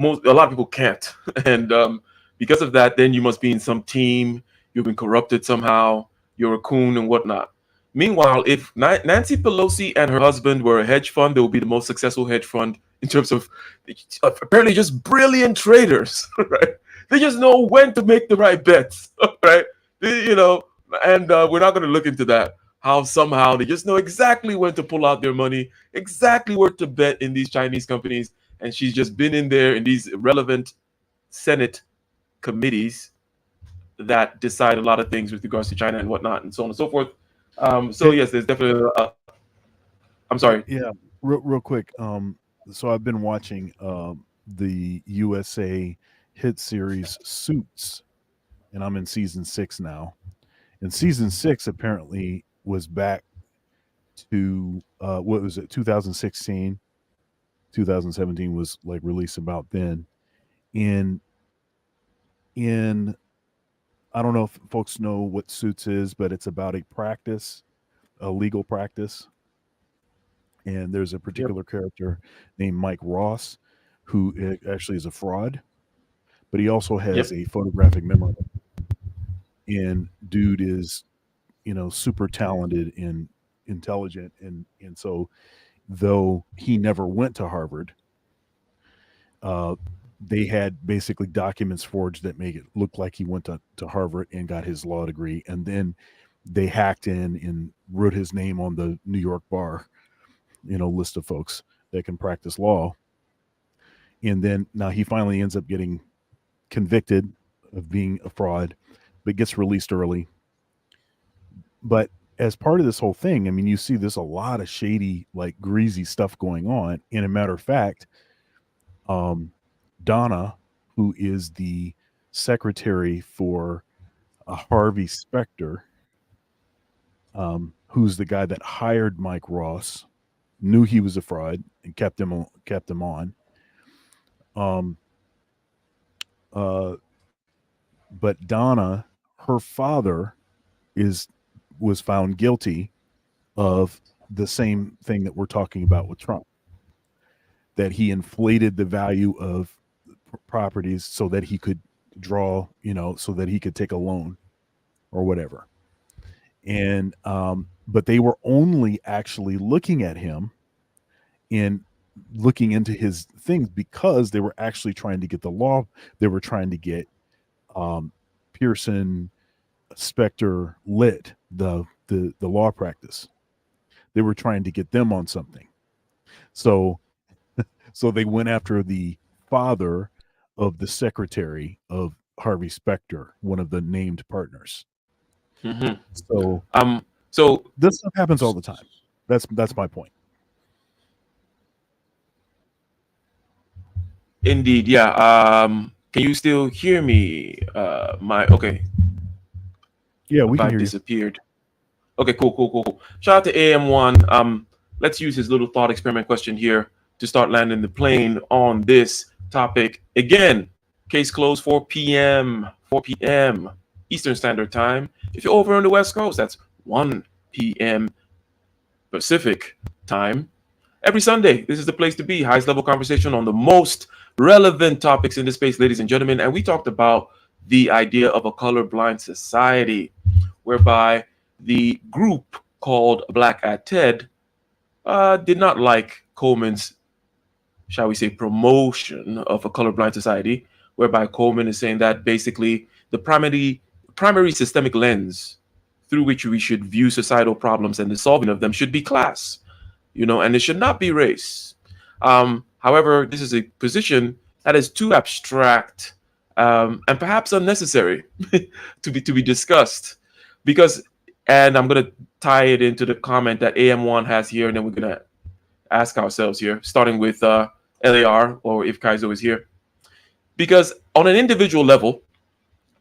A lot of people can't. And because of that, then you must be in some team. You've been corrupted somehow. You're a coon and whatnot. Meanwhile, if Nancy Pelosi and her husband were a hedge fund, they would be the most successful hedge fund in terms of apparently just brilliant traders, right? They just know when to make the right bets, right? And we're not going to look into that, how somehow they just know exactly when to pull out their money, exactly where to bet in these Chinese companies. And she's just been in there in these relevant Senate committees that decide a lot of things with regards to China and whatnot, and so on and so forth. So yes, there's definitely. I'm sorry.
Yeah, real quick. So I've been watching the USA hit series Suits, and I'm in season 6 now. And season 6 apparently was back to what was it, 2016, 2017 was like released about then. In I don't know if folks know what Suits is, but it's about a legal practice. And there's a particular character named Mike Ross who actually is a fraud, but he also has a photographic memory. And dude is, super talented and intelligent. And so though he never went to Harvard, they had basically documents forged that make it look like he went to Harvard and got his law degree. And then they hacked in and wrote his name on the New York bar, list of folks that can practice law. And then now he finally ends up getting convicted of being a fraud, but gets released early. But as part of this whole thing, I mean, you see there's a lot of shady, like greasy stuff going on. And a matter of fact, Donna, who is the secretary for Harvey Specter, who's the guy that hired Mike Ross, knew he was a fraud and kept him on. But Donna, her father, was found guilty of the same thing that we're talking about with Trump, that he inflated the value of properties so that he could draw, so that he could take a loan or whatever. And but they were only actually looking at him and looking into his things because they were actually trying to get the law. They were trying to get Pearson, Specter, Lit, the law practice. They were trying to get them on something. So they went after the father of the secretary of Harvey Specter, one of the named partners.
Mm-hmm.
So this stuff happens all the time. That's my point.
Indeed, yeah. Can you still hear me? Okay.
Yeah, we can hear
disappeared. Okay, cool. Shout out to AM1. Let's use his little thought experiment question here to start landing the plane on this topic. Again, case closed 4 p.m. Eastern Standard Time. If you're over on the West Coast, that's 1 p.m. Pacific Time. Every Sunday, this is the place to be. Highest level conversation on the most relevant topics in this space, ladies and gentlemen. And we talked about the idea of a colorblind society, whereby the group called Black at TED did not like Coleman's, shall we say, promotion of a colorblind society, whereby Coleman is saying that basically the primary systemic lens through which we should view societal problems and the solving of them should be class, and it should not be race. However, this is a position that is too abstract and perhaps unnecessary to be discussed, because, and I'm going to tie it into the comment that AM1 has here, and then we're going to ask ourselves here, starting with LAR, or if Kaizo is here, because on an individual level,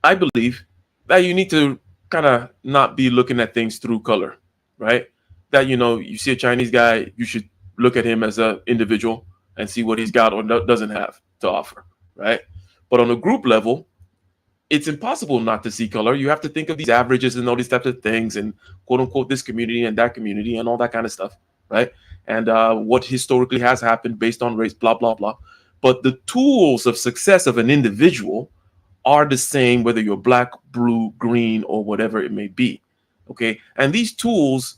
I believe that you need to kind of not be looking at things through color, right? That, you see a Chinese guy, you should look at him as an individual and see what he's got or doesn't have to offer, right? But on a group level, it's impossible not to see color. You have to think of these averages and all these types of things, and quote unquote this community and that community and all that kind of stuff, right? And what historically has happened based on race, blah, blah, blah. But the tools of success of an individual are the same, whether you're black, blue, green, or whatever it may be, okay? And these tools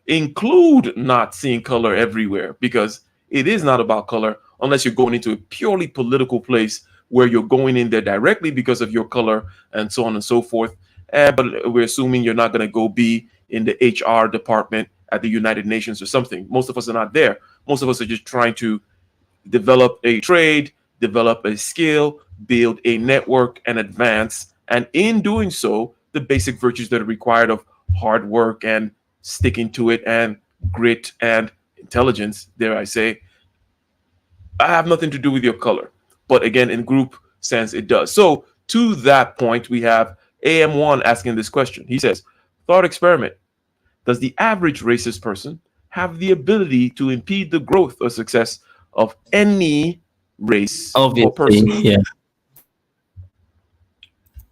include not seeing color everywhere, because it is not about color unless you're going into a purely political place where you're going in there directly because of your color and so on and so forth. But we're assuming you're not going to go be in the HR department at the United Nations or something. Most of us are not there. Most of us are just trying to develop a trade, develop a skill, build a network, and advance. And in doing so, the basic virtues that are required of hard work and sticking to it and grit and intelligence, dare I say, I have nothing to do with your color. But again, in group sense, it does. So to that point, we have AM1 asking this question. He says, thought experiment. Does the average racist person have the ability to impede the growth or success of any race or
Obviously,
person?
yeah.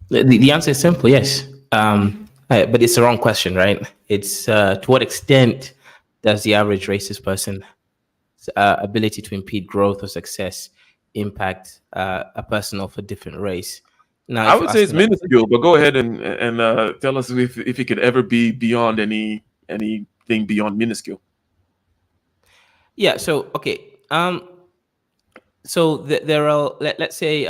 The answer is simple, yes. But it's the wrong question, right? It's to what extent does the average racist person's ability to impede growth or success impact a person of a different race? Now,
I
if
would
you're
say it's
asking that,
minuscule, but go ahead and tell us if it could ever be beyond anything beyond minuscule.
yeah. So okay. So there are let's say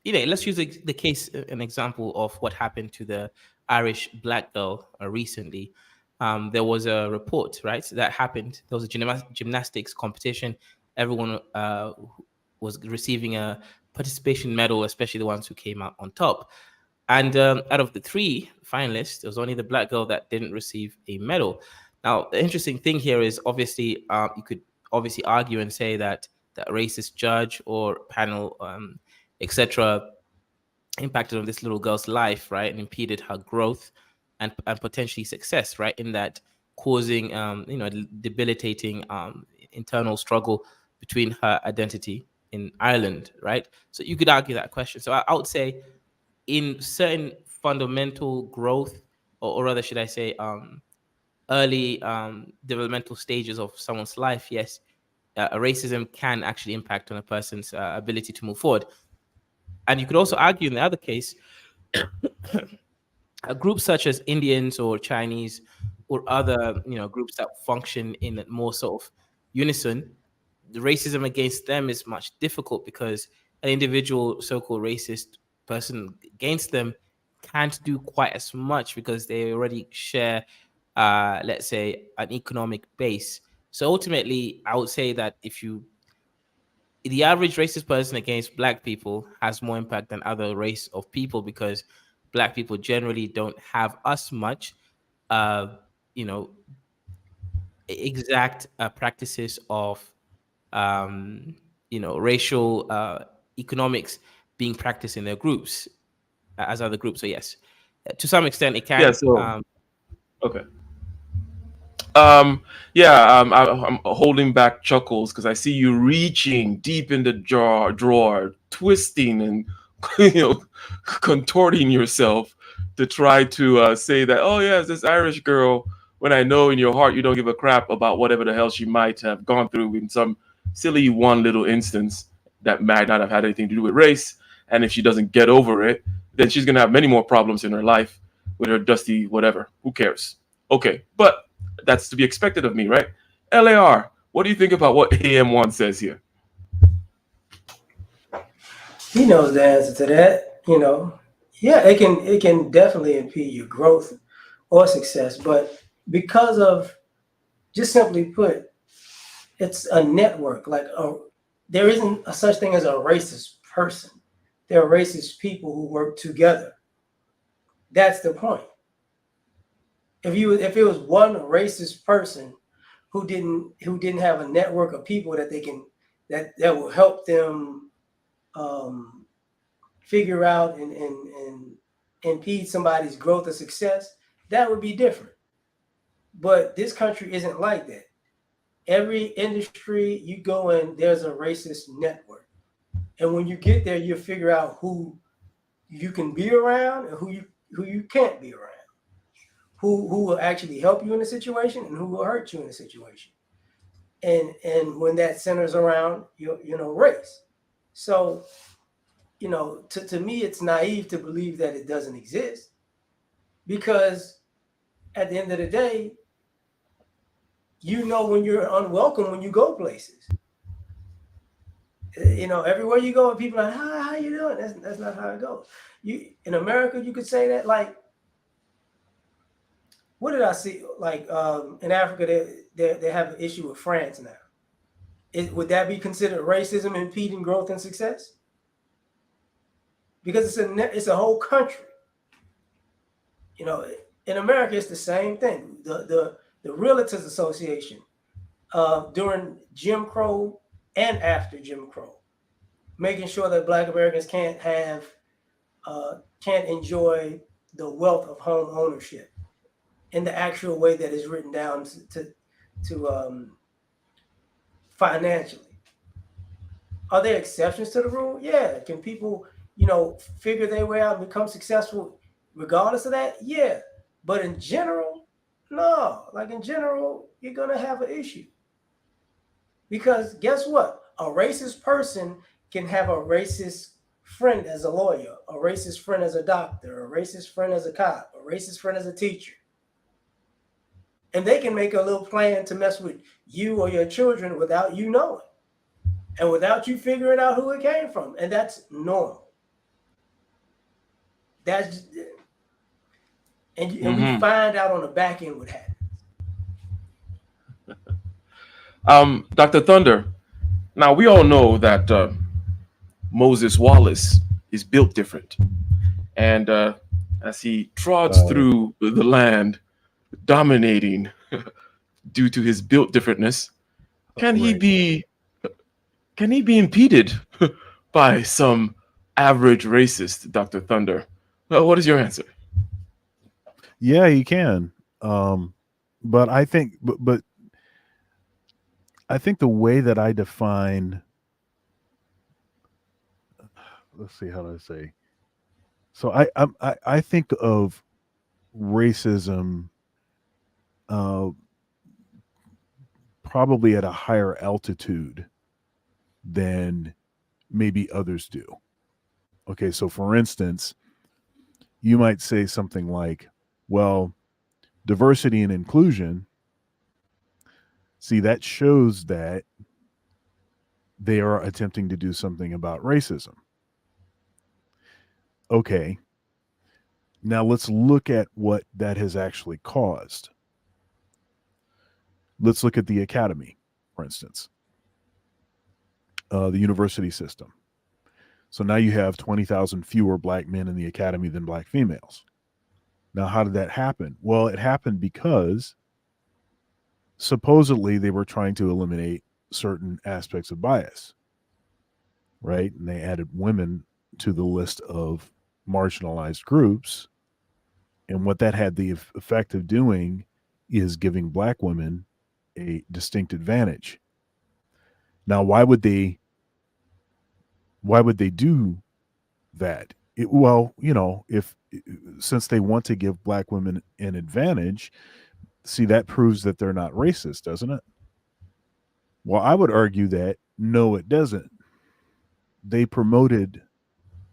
let's use the case an example of what happened to the Irish black girl recently. There was a report, right, that happened. There was a gymnastics competition. Everyone was receiving a participation medal, especially the ones who came out on top. And out of the 3 finalists, there was only the black girl that didn't receive a medal. Now, the interesting thing here is obviously you could obviously argue and say that that racist judge or panel, etc., impacted on this little girl's life, right, and impeded her growth and potentially success, right, in that causing debilitating internal struggle between her identity in Ireland, right? So you could argue that question. So I would say in certain fundamental growth, or rather, should I say, early developmental stages of someone's life, yes, racism can actually impact on a person's ability to move forward. And you could also argue in the other case, groups such as Indians or Chinese or other groups that function in more sort of unison, the racism against them is much difficult because an individual so-called racist person against them can't do quite as much because they already share, let's say, an economic base. So ultimately, I would say that the average racist person against black people has more impact than other race of people because black people generally don't have as much, exact practices of, racial economics being practiced in their groups as other groups. So yes, to some extent it can.
Yeah. So okay. I'm holding back chuckles because I see you reaching deep in the drawer, twisting and contorting yourself to try to say that, oh yeah, it's this Irish girl, when I know in your heart you don't give a crap about whatever the hell she might have gone through in some silly one little instance that might not have had anything to do with race. And if she doesn't get over it, then she's gonna have many more problems in her life with her dusty whatever. Who cares? Okay, but that's to be expected of me, right? LAR, what do you think about what AM1 says here?
He knows the answer to that. Yeah, it can definitely impede your growth or success, but because of, just simply put, it's a network. There isn't a such thing as a racist person. There are racist people who work together. That's the point. If it was one racist person who didn't have a network of people that will help them figure out and impede somebody's growth or success, that would be different. But this country isn't like that. Every industry you go in, there's a racist network. And when you get there, you figure out who you can be around and who you can't be around. Who will actually help you in a situation and who will hurt you in a situation. And when that centers around race. So, to me, it's naive to believe that it doesn't exist, because at the end of the day, when you're unwelcome when you go places. Everywhere you go, people are like, how you doing? That's not how it goes. In America, you could say that, like, what did I see? Like in Africa, they have an issue with France now. Would that be considered racism impeding growth and success? Because it's a whole country. In America, it's the same thing. The Realtors Association during Jim Crow and after Jim Crow, making sure that Black Americans can't enjoy the wealth of home ownership in the actual way that is written down financially. Are there exceptions to the rule? Yeah. Can people, figure their way out and become successful regardless of that? Yeah. But in general, no. Like in general, you're gonna have an issue. Because guess what? A racist person can have a racist friend as a lawyer, a racist friend as a doctor, a racist friend as a cop, a racist friend as a teacher. And they can make a little plan to mess with you or your children without you knowing and without you figuring out who it came from. And that's normal. That's and we find out on the back end what happens.
Dr. Thunder, now we all know that Moses Wallace is built different. And as he trods through the land, dominating due to his built differentness, can he be impeded by some average racist, Dr. Thunder? Well, what is your answer?
Yeah, he can. But I think, but I think the way that I define, let's see, how do I say? So I think of racism probably at a higher altitude than maybe others do. Okay, so for instance, you might say something like, well, diversity and inclusion, see, that shows that they are attempting to do something about racism. Okay, now let's look at what that has actually caused. Let's look at the academy, for instance, the university system. So now you have 20,000 fewer black men in the academy than black females. Now, how did that happen? Well, it happened because supposedly they were trying to eliminate certain aspects of bias, right? And they added women to the list of marginalized groups. And what that had the effect of doing is giving black women a distinct advantage. Now, why would they do that? Well, since they want to give black women an advantage, see, that proves that they're not racist, doesn't it? Well, I would argue that no, it doesn't. They promoted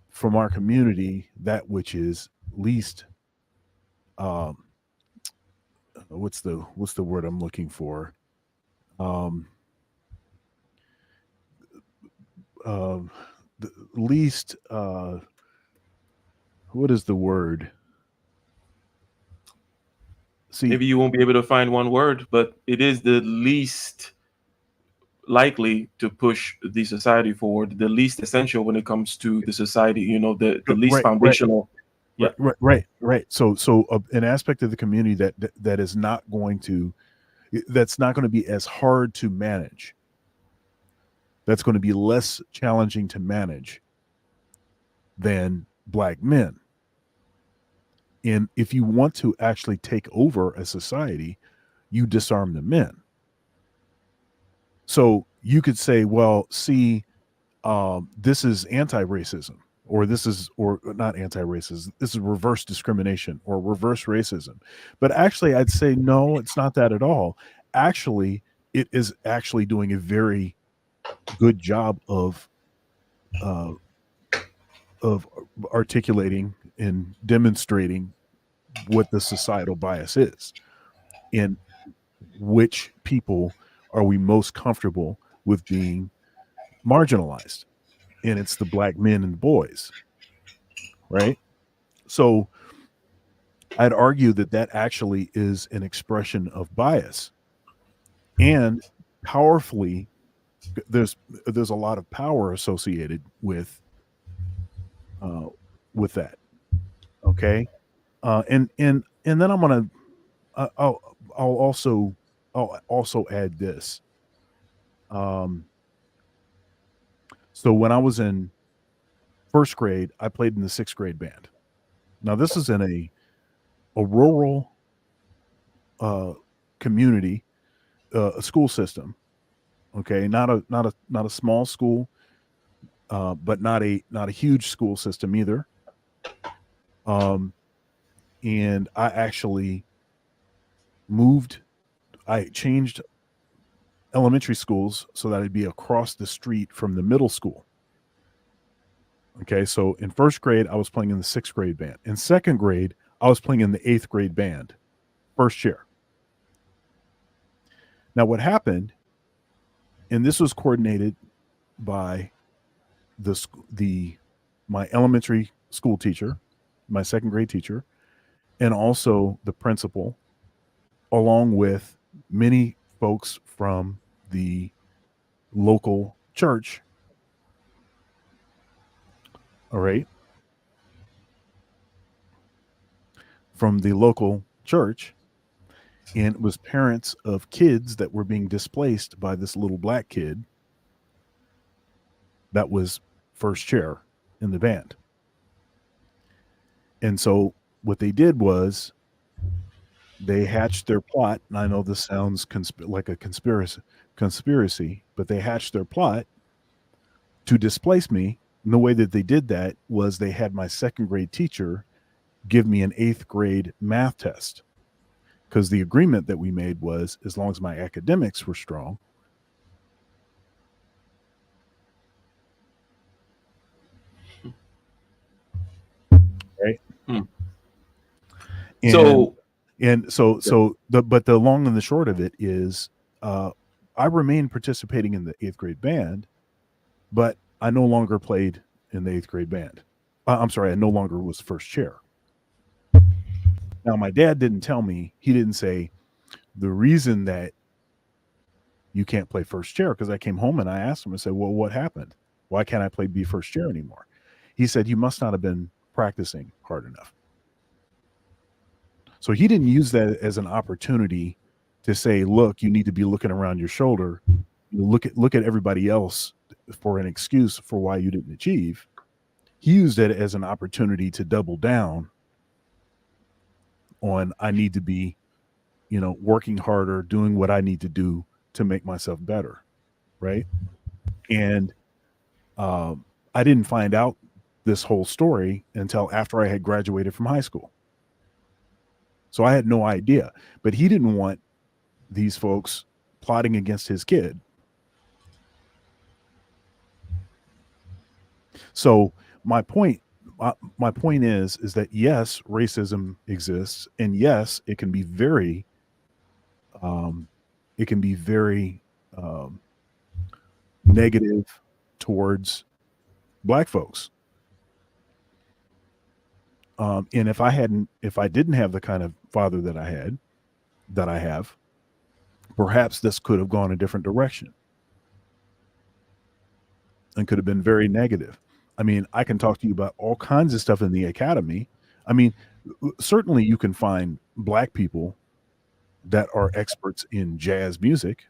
from our community that which is least, what's the word I'm looking for? The least, what is the word? See,
Maybe you won't be able to find one word, but it is the least likely to push the society forward, the least essential when it comes to the society, the least foundational.
Right.
Yeah.
Right. So an aspect of the community that is not going to be as hard to manage. That's going to be less challenging to manage than black men. And if you want to actually take over a society, you disarm the men. So you could say, well, see, this is anti-racism, or not anti-racism. This is reverse discrimination or reverse racism. But actually, I'd say, no, it's not that at all. Actually, it is actually doing a very good job of articulating and demonstrating what the societal bias is, and which people are we most comfortable with being marginalized. And it's the black men and boys, right? So I'd argue that actually is an expression of bias, and powerfully, there's a lot of power associated with that. Okay. And then I'm gonna I'll also add this. So when I was in first grade, I played in the sixth grade band. Now this is in a rural community a school system. Okay, not a small school, but not a huge school system either. And I actually I changed elementary schools so that I'd be across the street from the middle school. Okay, so in first grade, I was playing in the sixth grade band. In second grade, I was playing in the eighth grade band, first chair. Now, what happened, and this was coordinated by my elementary school teacher, my second grade teacher, and also the principal, along with many folks from the local church. All right. From the local church. And it was parents of kids that were being displaced by this little black kid that was first chair in the band. And so what they did was they hatched their plot. And I know this sounds like a conspiracy, but they hatched their plot to displace me. And the way that they did that was they had my second grade teacher give me an eighth grade math test, because the agreement that we made was as long as my academics were strong, right? And so the long and the short of it is, I remained participating in the eighth grade band, but I no longer played in the eighth grade band. I'm sorry, I no longer was first chair. Now, my dad didn't tell me, he didn't say the reason that you can't play first chair, because I came home and I asked him, I said, well, what happened? Why can't I be first chair anymore? He said, you must not have been practicing hard enough. So he didn't use that as an opportunity to say, look, you need to be looking around your shoulder. Look at everybody else for an excuse for why you didn't achieve. He used it as an opportunity to double down on, I need to be, working harder, doing what I need to do to make myself better. Right. And I didn't find out this whole story until after I had graduated from high school. So I had no idea, but he didn't want these folks plotting against his kid. So my point is that yes, racism exists, and yes, it can be very negative towards Black folks. And if I didn't have the kind of father that I have, perhaps this could have gone a different direction and could have been very negative. I mean, I can talk to you about all kinds of stuff in the academy. I mean, certainly you can find Black people that are experts in jazz music,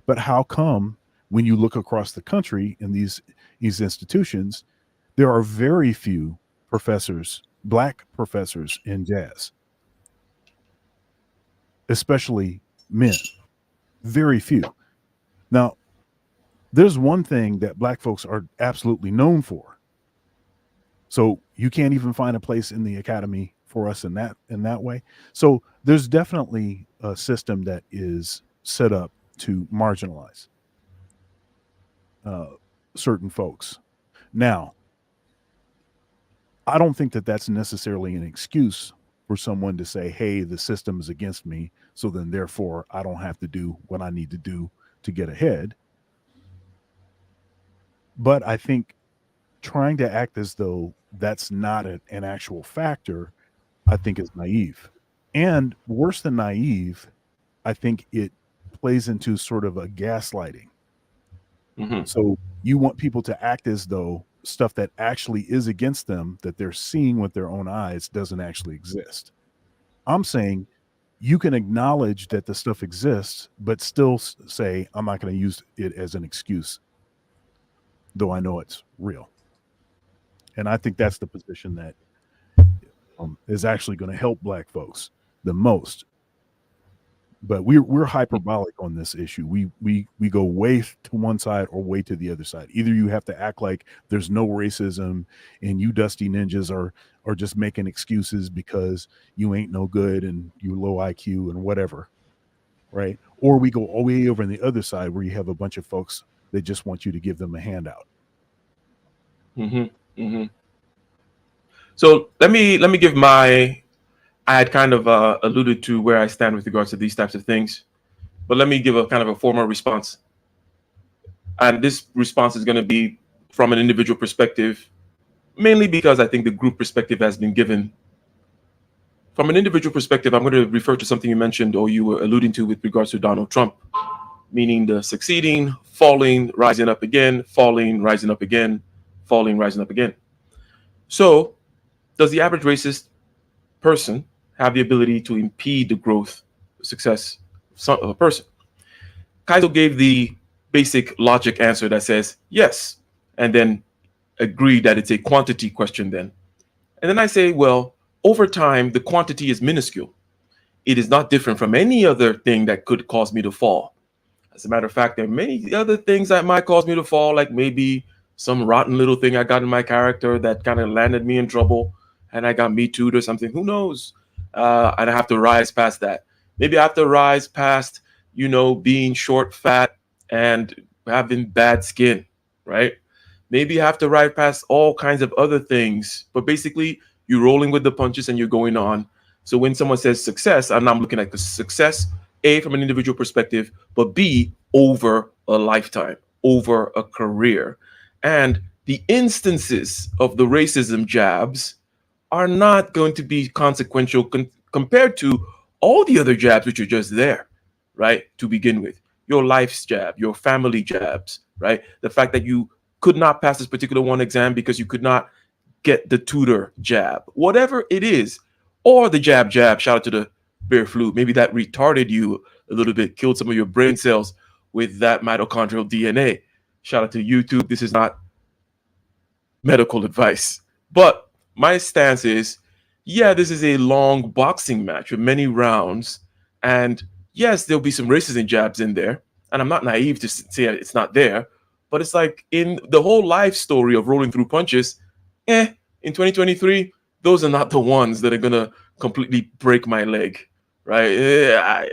but how come when you look across the country in these institutions, there are very few professors, Black professors in jazz, especially men, very few. Now, there's one thing that Black folks are absolutely known for. So you can't even find a place in the academy for us in that way. So there's definitely a system that is set up to marginalize certain folks. Now, I don't think that that's necessarily an excuse for someone to say, hey, the system is against me, so then therefore I don't have to do what I need to do to get ahead. But I think trying to act as though that's not an actual factor, I think is naive. And worse than naive, I think it plays into sort of a gaslighting. Mm-hmm. So you want people to act as though stuff that actually is against them, that they're seeing with their own eyes, doesn't actually exist. I'm saying you can acknowledge that the stuff exists, but still say, I'm not going to use it as an excuse, though I know it's real. And I think that's the position that is actually going to help Black folks the most. But we're hyperbolic on this issue. We go way to one side or way to the other side. Either you have to act like there's no racism and you dusty ninjas are just making excuses because you ain't no good and you low IQ and whatever, right? Or we go all the way over on the other side where you have a bunch of folks that just want you to give them a handout.
So let me give my. I had kind of alluded to where I stand with regards to these types of things, but let me give a kind of a formal response. And this response is going to be from an individual perspective, mainly because I think the group perspective has been given. From an individual perspective, I'm going to refer to something you mentioned or you were alluding to with regards to Donald Trump, meaning the succeeding, falling, rising up again, falling, rising up again, falling, rising up again. So does the average racist person have the ability to impede the growth, success of a person? Kaizo gave the basic logic answer that says yes, and then agreed that it's a quantity question then. And then I say, well, over time, the quantity is minuscule. It is not different from any other thing that could cause me to fall. As a matter of fact, there are many other things that might cause me to fall, like maybe some rotten little thing I got in my character that kind of landed me in trouble and I got Me Too'd or something. Who knows? And I have to rise past that. Maybe I have to rise past, being short, fat, and having bad skin, right? Maybe I have to rise past all kinds of other things. But basically, you're rolling with the punches and you're going on. So when someone says success, I'm looking at the success, A, from an individual perspective, but B, over a lifetime, over a career. And the instances of the racism jabs are not going to be consequential compared to all the other jabs which are just there, right? To begin with, your life's jab, your family jabs, right? The fact that you could not pass this particular one exam because you could not get the tutor jab, whatever it is, or the jab, shout out to the bear flu. Maybe that retarded you a little bit, killed some of your brain cells with that mitochondrial DNA. Shout out to YouTube. This is not medical advice, but my stance is, yeah, this is a long boxing match with many rounds. And yes, there'll be some racism jabs in there. And I'm not naive to say it's not there. But it's like in the whole life story of rolling through punches, in 2023, those are not the ones that are going to completely break my leg, right?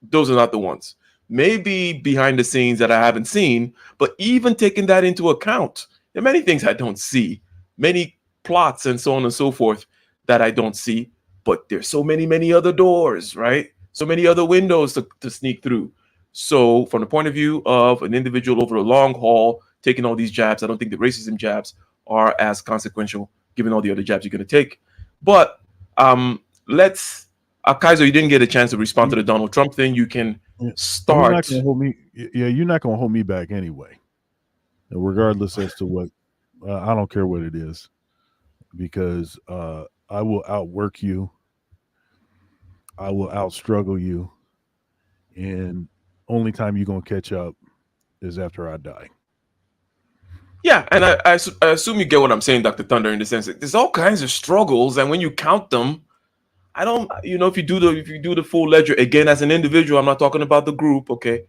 Those are not the ones. Maybe behind the scenes that I haven't seen, but even taking that into account, there are many things I don't see, many plots and so on and so forth that I don't see, but there's so many other doors, right? So many other windows to sneak through. So from the point of view of an individual over a long haul, taking all these jabs, I don't think the racism jabs are as consequential given all the other jabs you're going to take. But let's, Kaizo, you didn't get a chance to respond to the Donald Trump thing. You can start.
You're not gonna hold me back anyway, regardless as to what. I don't care what it is, because I will outwork you. I will outstruggle you, and only time you're gonna catch up is after I die.
Yeah, and I assume you get what I'm saying, Dr. Thunder, in the sense that there's all kinds of struggles, and when you count them, I don't, if you do the full ledger again as an individual, I'm not talking about the group, okay?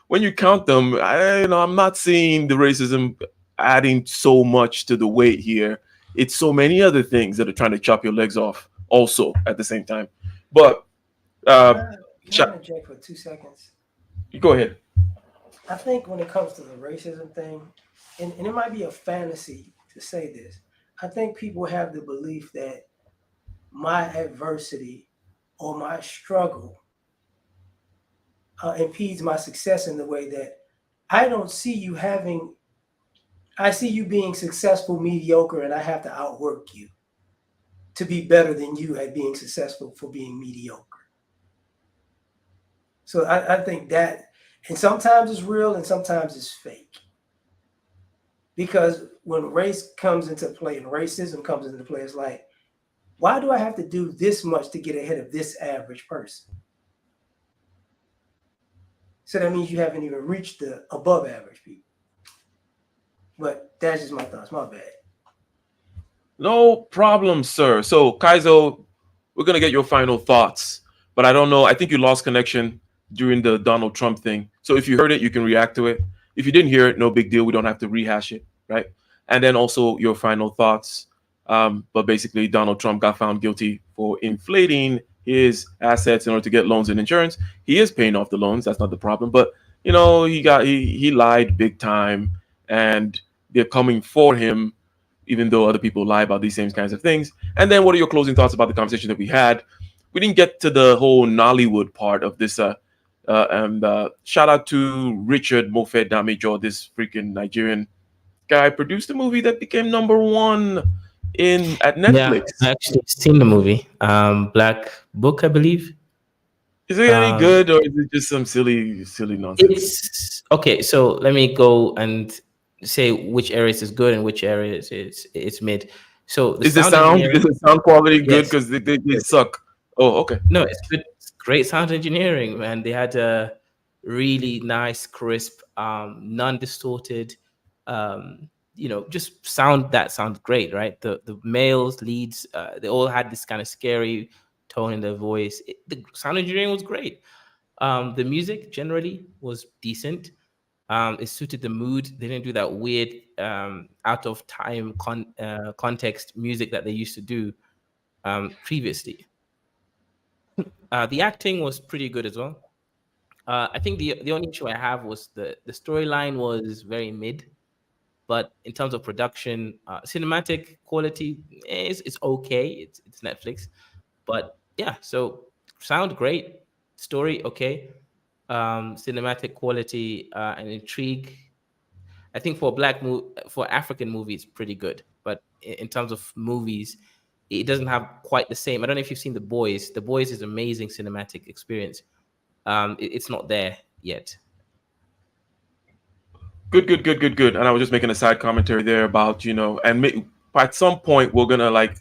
When you count them, I'm not seeing the racism adding so much to the weight here. It's so many other things that are trying to chop your legs off also at the same time. But
can I interject for 2 seconds?
Go ahead.
I think when it comes to the racism thing, and it might be a fantasy to say this, I think people have the belief that my adversity or my struggle impedes my success in the way that I don't see you having. I see you being successful, mediocre, and I have to outwork you to be better than you at being successful for being mediocre. So I think that, and sometimes it's real and sometimes it's fake. Because when race comes into play and racism comes into play, it's like, why do I have to do this much to get ahead of this average person? So that means you haven't even reached the above average people. But that's just my thoughts. My bad.
No problem, sir. So, Kaizo, we're going to get your final thoughts. but I don't know. I think you lost connection during the Donald Trump thing. So if you heard it, you can react to it. If you didn't hear it, no big deal. We don't have to rehash it, right? And then also your final thoughts. But basically, Donald Trump got found guilty for inflating his assets in order to get loans and insurance. He is paying off the loans. That's not the problem. But he lied big time, and they're coming for him, even though other people lie about these same kinds of things. And then, what are your closing thoughts about the conversation that we had? We didn't get to the whole Nollywood part of this. And shout out to Richard Mofe Damijo, this freaking Nigerian guy, produced a movie that became #1 at Netflix.
Yeah, I actually seen the movie. Black Book, I believe.
Is it any good, or is it just some silly nonsense?
It's okay. So let me go and say which areas is good and which areas it's mid. So
Is the sound quality good? Because they suck. Oh, okay.
No, it's good. It's great sound engineering, man. They had a really nice, crisp, non-distorted, just sound great, right? The males leads, they all had this kind of scary tone in their voice. The sound engineering was great. The music generally was decent. It suited the mood. They didn't do that weird, out of time context music that they used to do previously. The acting was pretty good as well. I think the only issue I have was the storyline was very mid, but in terms of production, cinematic quality is okay. It's Netflix, but yeah. So sound great, story okay, cinematic quality and intrigue. I think for African movies, pretty good, but in terms of movies, it doesn't have quite the same. I don't know if you've seen The Boys. The Boys is amazing cinematic experience. It's not there yet.
Good. And I was just making a side commentary there about, at some point we're gonna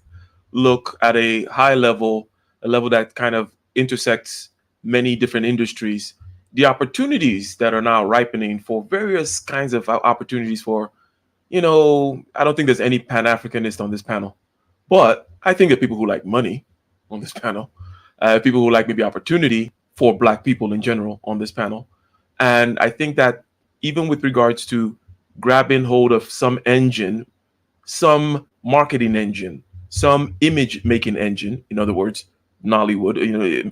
look at a level that kind of intersects many different industries, the opportunities that are now ripening for various kinds of opportunities for, I don't think there's any Pan-Africanist on this panel, but I think there are people who like money on this panel, people who like maybe opportunity for Black people in general on this panel. And I think that even with regards to grabbing hold of some engine, some marketing engine, some image making engine, in other words, Nollywood,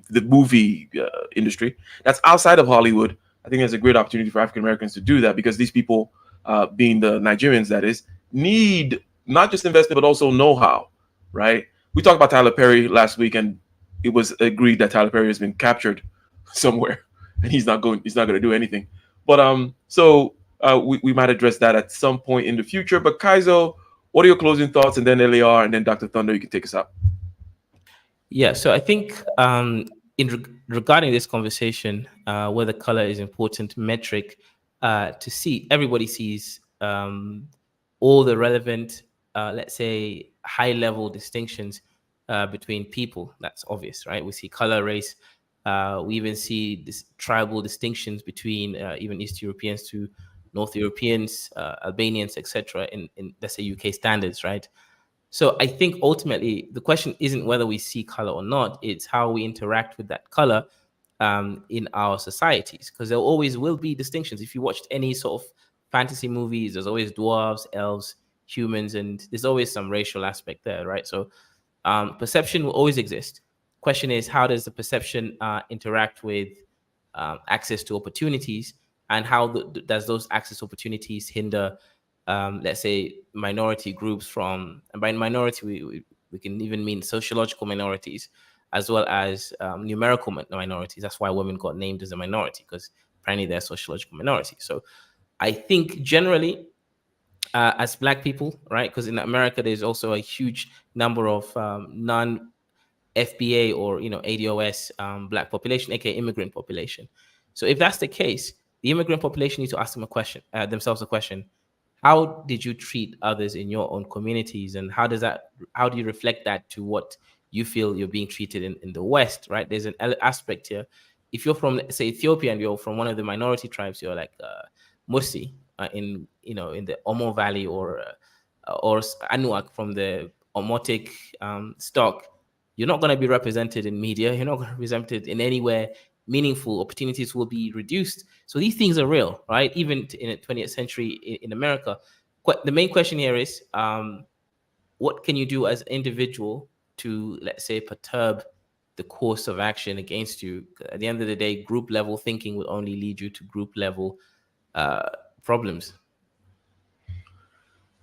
the movie industry that's outside of Hollywood, I think there's a great opportunity for African Americans to do that, because these people, being the Nigerians, that is, need not just investment, but also know-how, right? We talked about Tyler Perry last week, and it was agreed that Tyler Perry has been captured somewhere, and he's not going to do anything. But we might address that at some point in the future. But Kaizo, what are your closing thoughts? And then LAR, and then Dr. Thunder, you can take us out.
Yeah, so I think regarding this conversation, whether color is important metric to see, everybody sees all the relevant, let's say, high-level distinctions between people. That's obvious, right? We see color, race. We even see this tribal distinctions between even East Europeans to North Europeans, Albanians, etc. in let's say UK standards, right? So I think ultimately the question isn't whether we see color or not; it's how we interact with that color in our societies, because there always will be distinctions. If you watched any sort of fantasy movies, there's always dwarves, elves, humans, and there's always some racial aspect there, right? So perception will always exist. Question is, how does the perception interact with access to opportunities, and how does those access opportunities hinder, let's say, minority groups from, and by minority, we can even mean sociological minorities, as well as numerical minorities. That's why women got named as a minority, because apparently they're sociological minority. So I think generally, as Black people, right, because in America, there's also a huge number of non-FBA or, ADOS Black population, aka immigrant population. So if that's the case, the immigrant population needs to ask themselves a question: how did you treat others in your own communities, and how do you reflect that to what you feel you're being treated in the West, right? There's an aspect here. If you're from, say, Ethiopia, and you're from one of the minority tribes, you're like Mursi in the Omo Valley, or Anuak from the Omotic stock, you're not going to be represented in media. You're not going to be represented in anywhere meaningful. Opportunities will be reduced. So these things are real, right? Even in the 20th century in America. The main question here is, what can you do as an individual to, let's say, perturb the course of action against you? At the end of the day, group level thinking will only lead you to group level problems.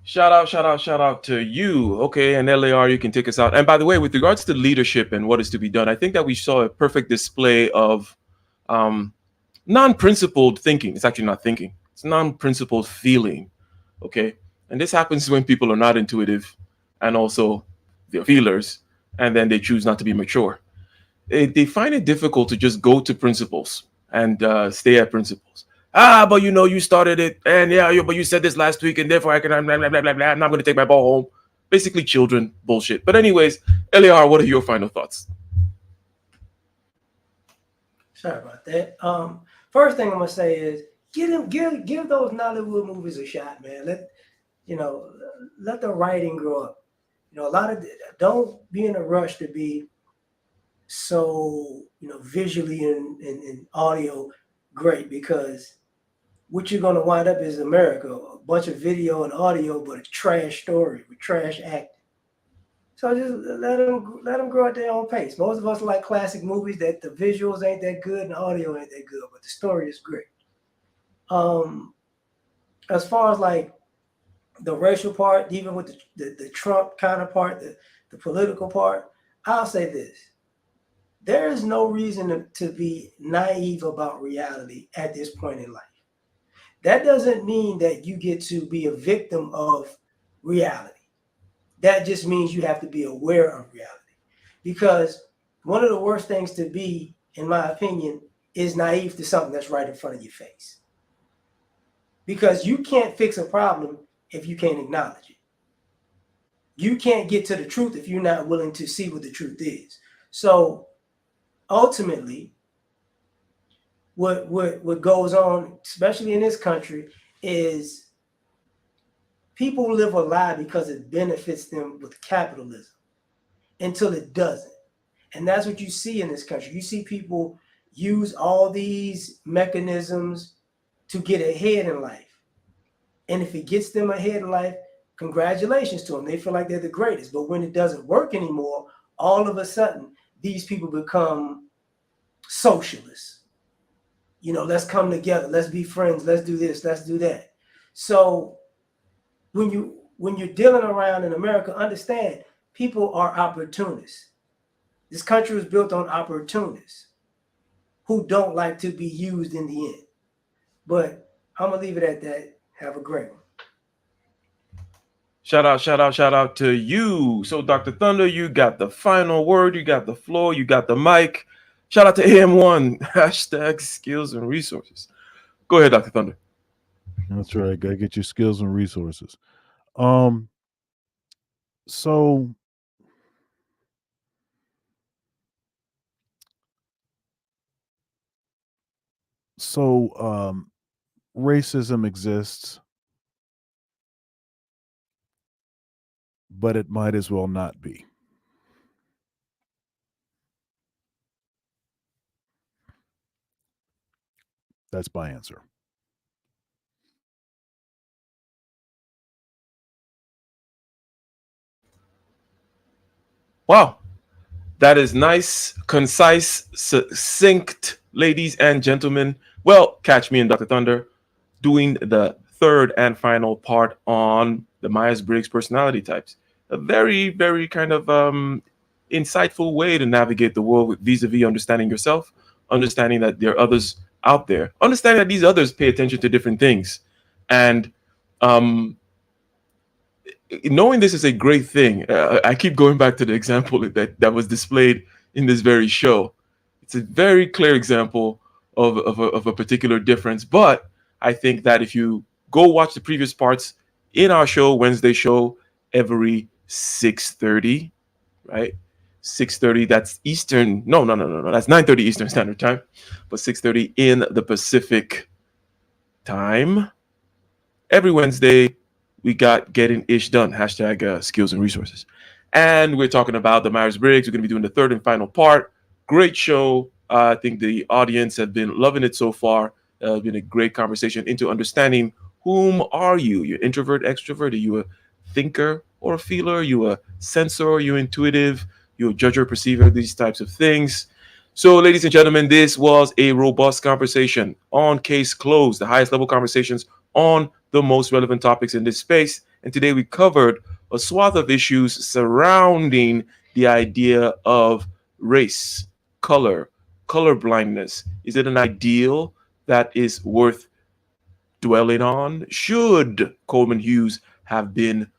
Shout out to you. Okay, and LAR, you can take us out. And by the way, with regards to leadership and what is to be done, I think that we saw a perfect display of non-principled thinking. It's actually not thinking. It's non-principled feeling. Okay, and this happens when people are not intuitive and also they're feelers, and then they choose not to be mature. They find it difficult to just go to principles and stay at principles. But you know, you started it, and but you said this last week, and therefore I can blah, blah, blah, blah, blah, and I'm going to take my ball home. Basically, children bullshit. But anyways, LAR, what are your final thoughts?
Sorry about that. First thing I'm gonna say is give those Nollywood movies a shot, man. Let the writing grow up. Don't be in a rush to be so visually and audio great, because what you're gonna wind up is America, a bunch of video and audio, but a trash story with trash acting. So just let them grow at their own pace. Most of us like classic movies that the visuals ain't that good and the audio ain't that good, but the story is great. As far as like the racial part, even with the Trump counterpart, the political part, I'll say this. There is no reason to be naive about reality at this point in life. That doesn't mean that you get to be a victim of reality. That just means you have to be aware of reality. Because one of the worst things to be, in my opinion, is naive to something that's right in front of your face. Because you can't fix a problem if you can't acknowledge it. You can't get to the truth if you're not willing to see what the truth is. So ultimately, what goes on, especially in this country, is people live a lie because it benefits them with capitalism until it doesn't. And that's what you see in this country. You see people use all these mechanisms to get ahead in life. And if it gets them ahead in life, congratulations to them. They feel like they're the greatest. But when it doesn't work anymore, all of a sudden, these people become socialists. Let's come together. Let's be friends. Let's do this. Let's do that. So when you're dealing around in America, understand people are opportunists. This country was built on opportunists who don't like to be used in the end. But I'm gonna leave it at that. Have a great one.
Shout out to you. So Dr. Thunder, you got the final word, you got the floor, you got the mic. Shout out to AM1, hashtag skills and resources. Go ahead, Dr. Thunder.
That's right. Gotta get your skills and resources. So racism exists, but it might as well not be. That's my answer.
Wow. That is nice, concise, succinct, ladies and gentlemen. Well, catch me and Dr. Thunder doing the third and final part on the Myers-Briggs personality types. A very, very kind of insightful way to navigate the world vis-a-vis understanding yourself, understanding that there are others out there, understanding that these others pay attention to different things. And knowing this is a great thing. I keep going back to the example that was displayed in this very show. It's a very clear example of a particular difference. But I think that if you go watch the previous parts in our show, Wednesday show, every 6:30, right? 6:30, that's Eastern. No. That's 9:30 Eastern Standard Time, but 6:30 in the Pacific time. Every Wednesday, we got Getting Ish Done, hashtag skills and resources. And we're talking about the Myers-Briggs. We're going to be doing the third and final part. Great show. I think the audience have been loving it so far. It's been a great conversation into understanding whom are you? You're introvert, extrovert? Are you a thinker or a feeler? Are you a sensor? Are you intuitive? You a judger, perceiver? These types of things. So, ladies and gentlemen, this was a robust conversation on Case Closed, the highest level conversations on the most relevant topics in this space. And today we covered a swath of issues surrounding the idea of race, color blindness. Is it an ideal that is worth dwelling on? Should Coleman Hughes have been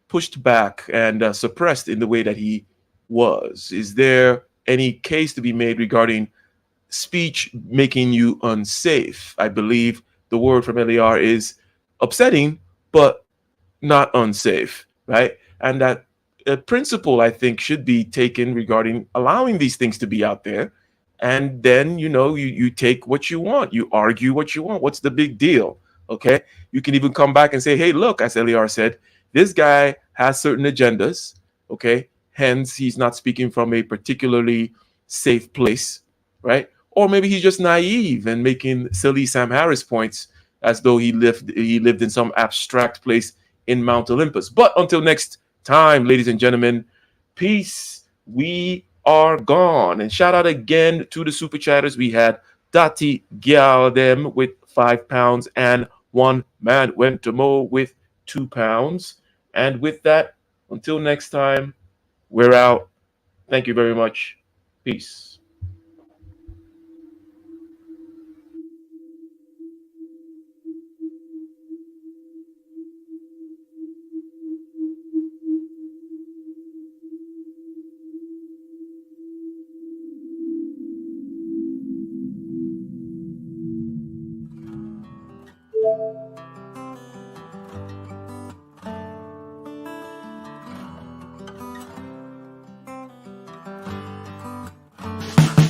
pushed back and suppressed in the way that he was? Is there any case to be made regarding speech making you unsafe? I believe the word from LER is upsetting, but not unsafe, right? And that principle, I think, should be taken regarding allowing these things to be out there. And then, you take what you want. You argue what you want. What's the big deal? Okay. You can even come back and say, hey, look, as LER said, this guy has certain agendas. Okay. Hence, he's not speaking from a particularly safe place, right? Or maybe he's just naive and making silly Sam Harris points as though he lived in some abstract place in Mount Olympus. But until next time, ladies and gentlemen, peace. We are gone. And shout out again to the super chatters. We had Dati Gyaldem with £5 and one man went to Mo with £2. And with that, until next time, we're out. Thank you very much. Peace.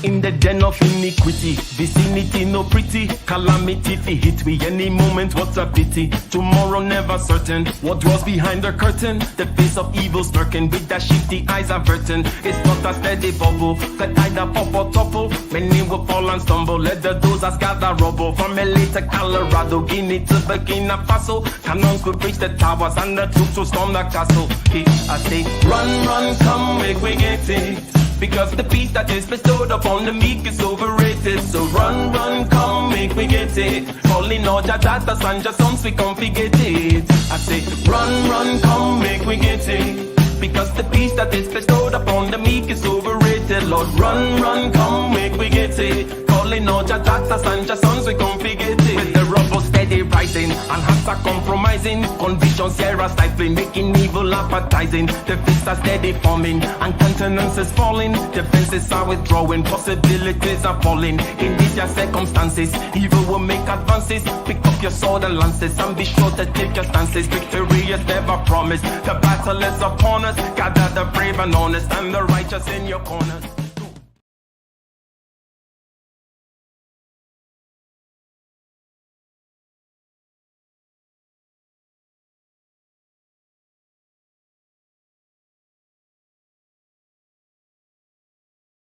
In the den of iniquity, vicinity no pretty, calamity fi hit we any moment, what a pity. Tomorrow never certain, what was behind the curtain? The face of evil smirking with the shifty eyes averting. It's not a steady bubble that either pop or topple. Many will fall and stumble, let the dozers gather rubble. From LA to Colorado, Guinea to Burkina Faso, cannons could reach the towers and the troops will storm the castle. I say, run, come, make we get it. Because the peace that is bestowed upon the meek is overrated. So run, come, make we get it. Calling all your daughters and your sons, we come forget it. I say, run, come, make we get it. Because the peace that is bestowed upon the meek is overrated. Lord, run, come, make we get it. Calling all your daughters and your sons, we come forget it. With the rubble steady rising, and hearts are compromising. Convictions here are stifling, making evil appetizing. The fists are steady forming, and countenance is falling. Defenses are withdrawing, possibilities are falling. In these your circumstances, evil will make advances. Pick up your sword and lances, and be sure to take your stances. Victory is never promised, the battle is upon us. Gather the brave and honest, and the righteous in your corners.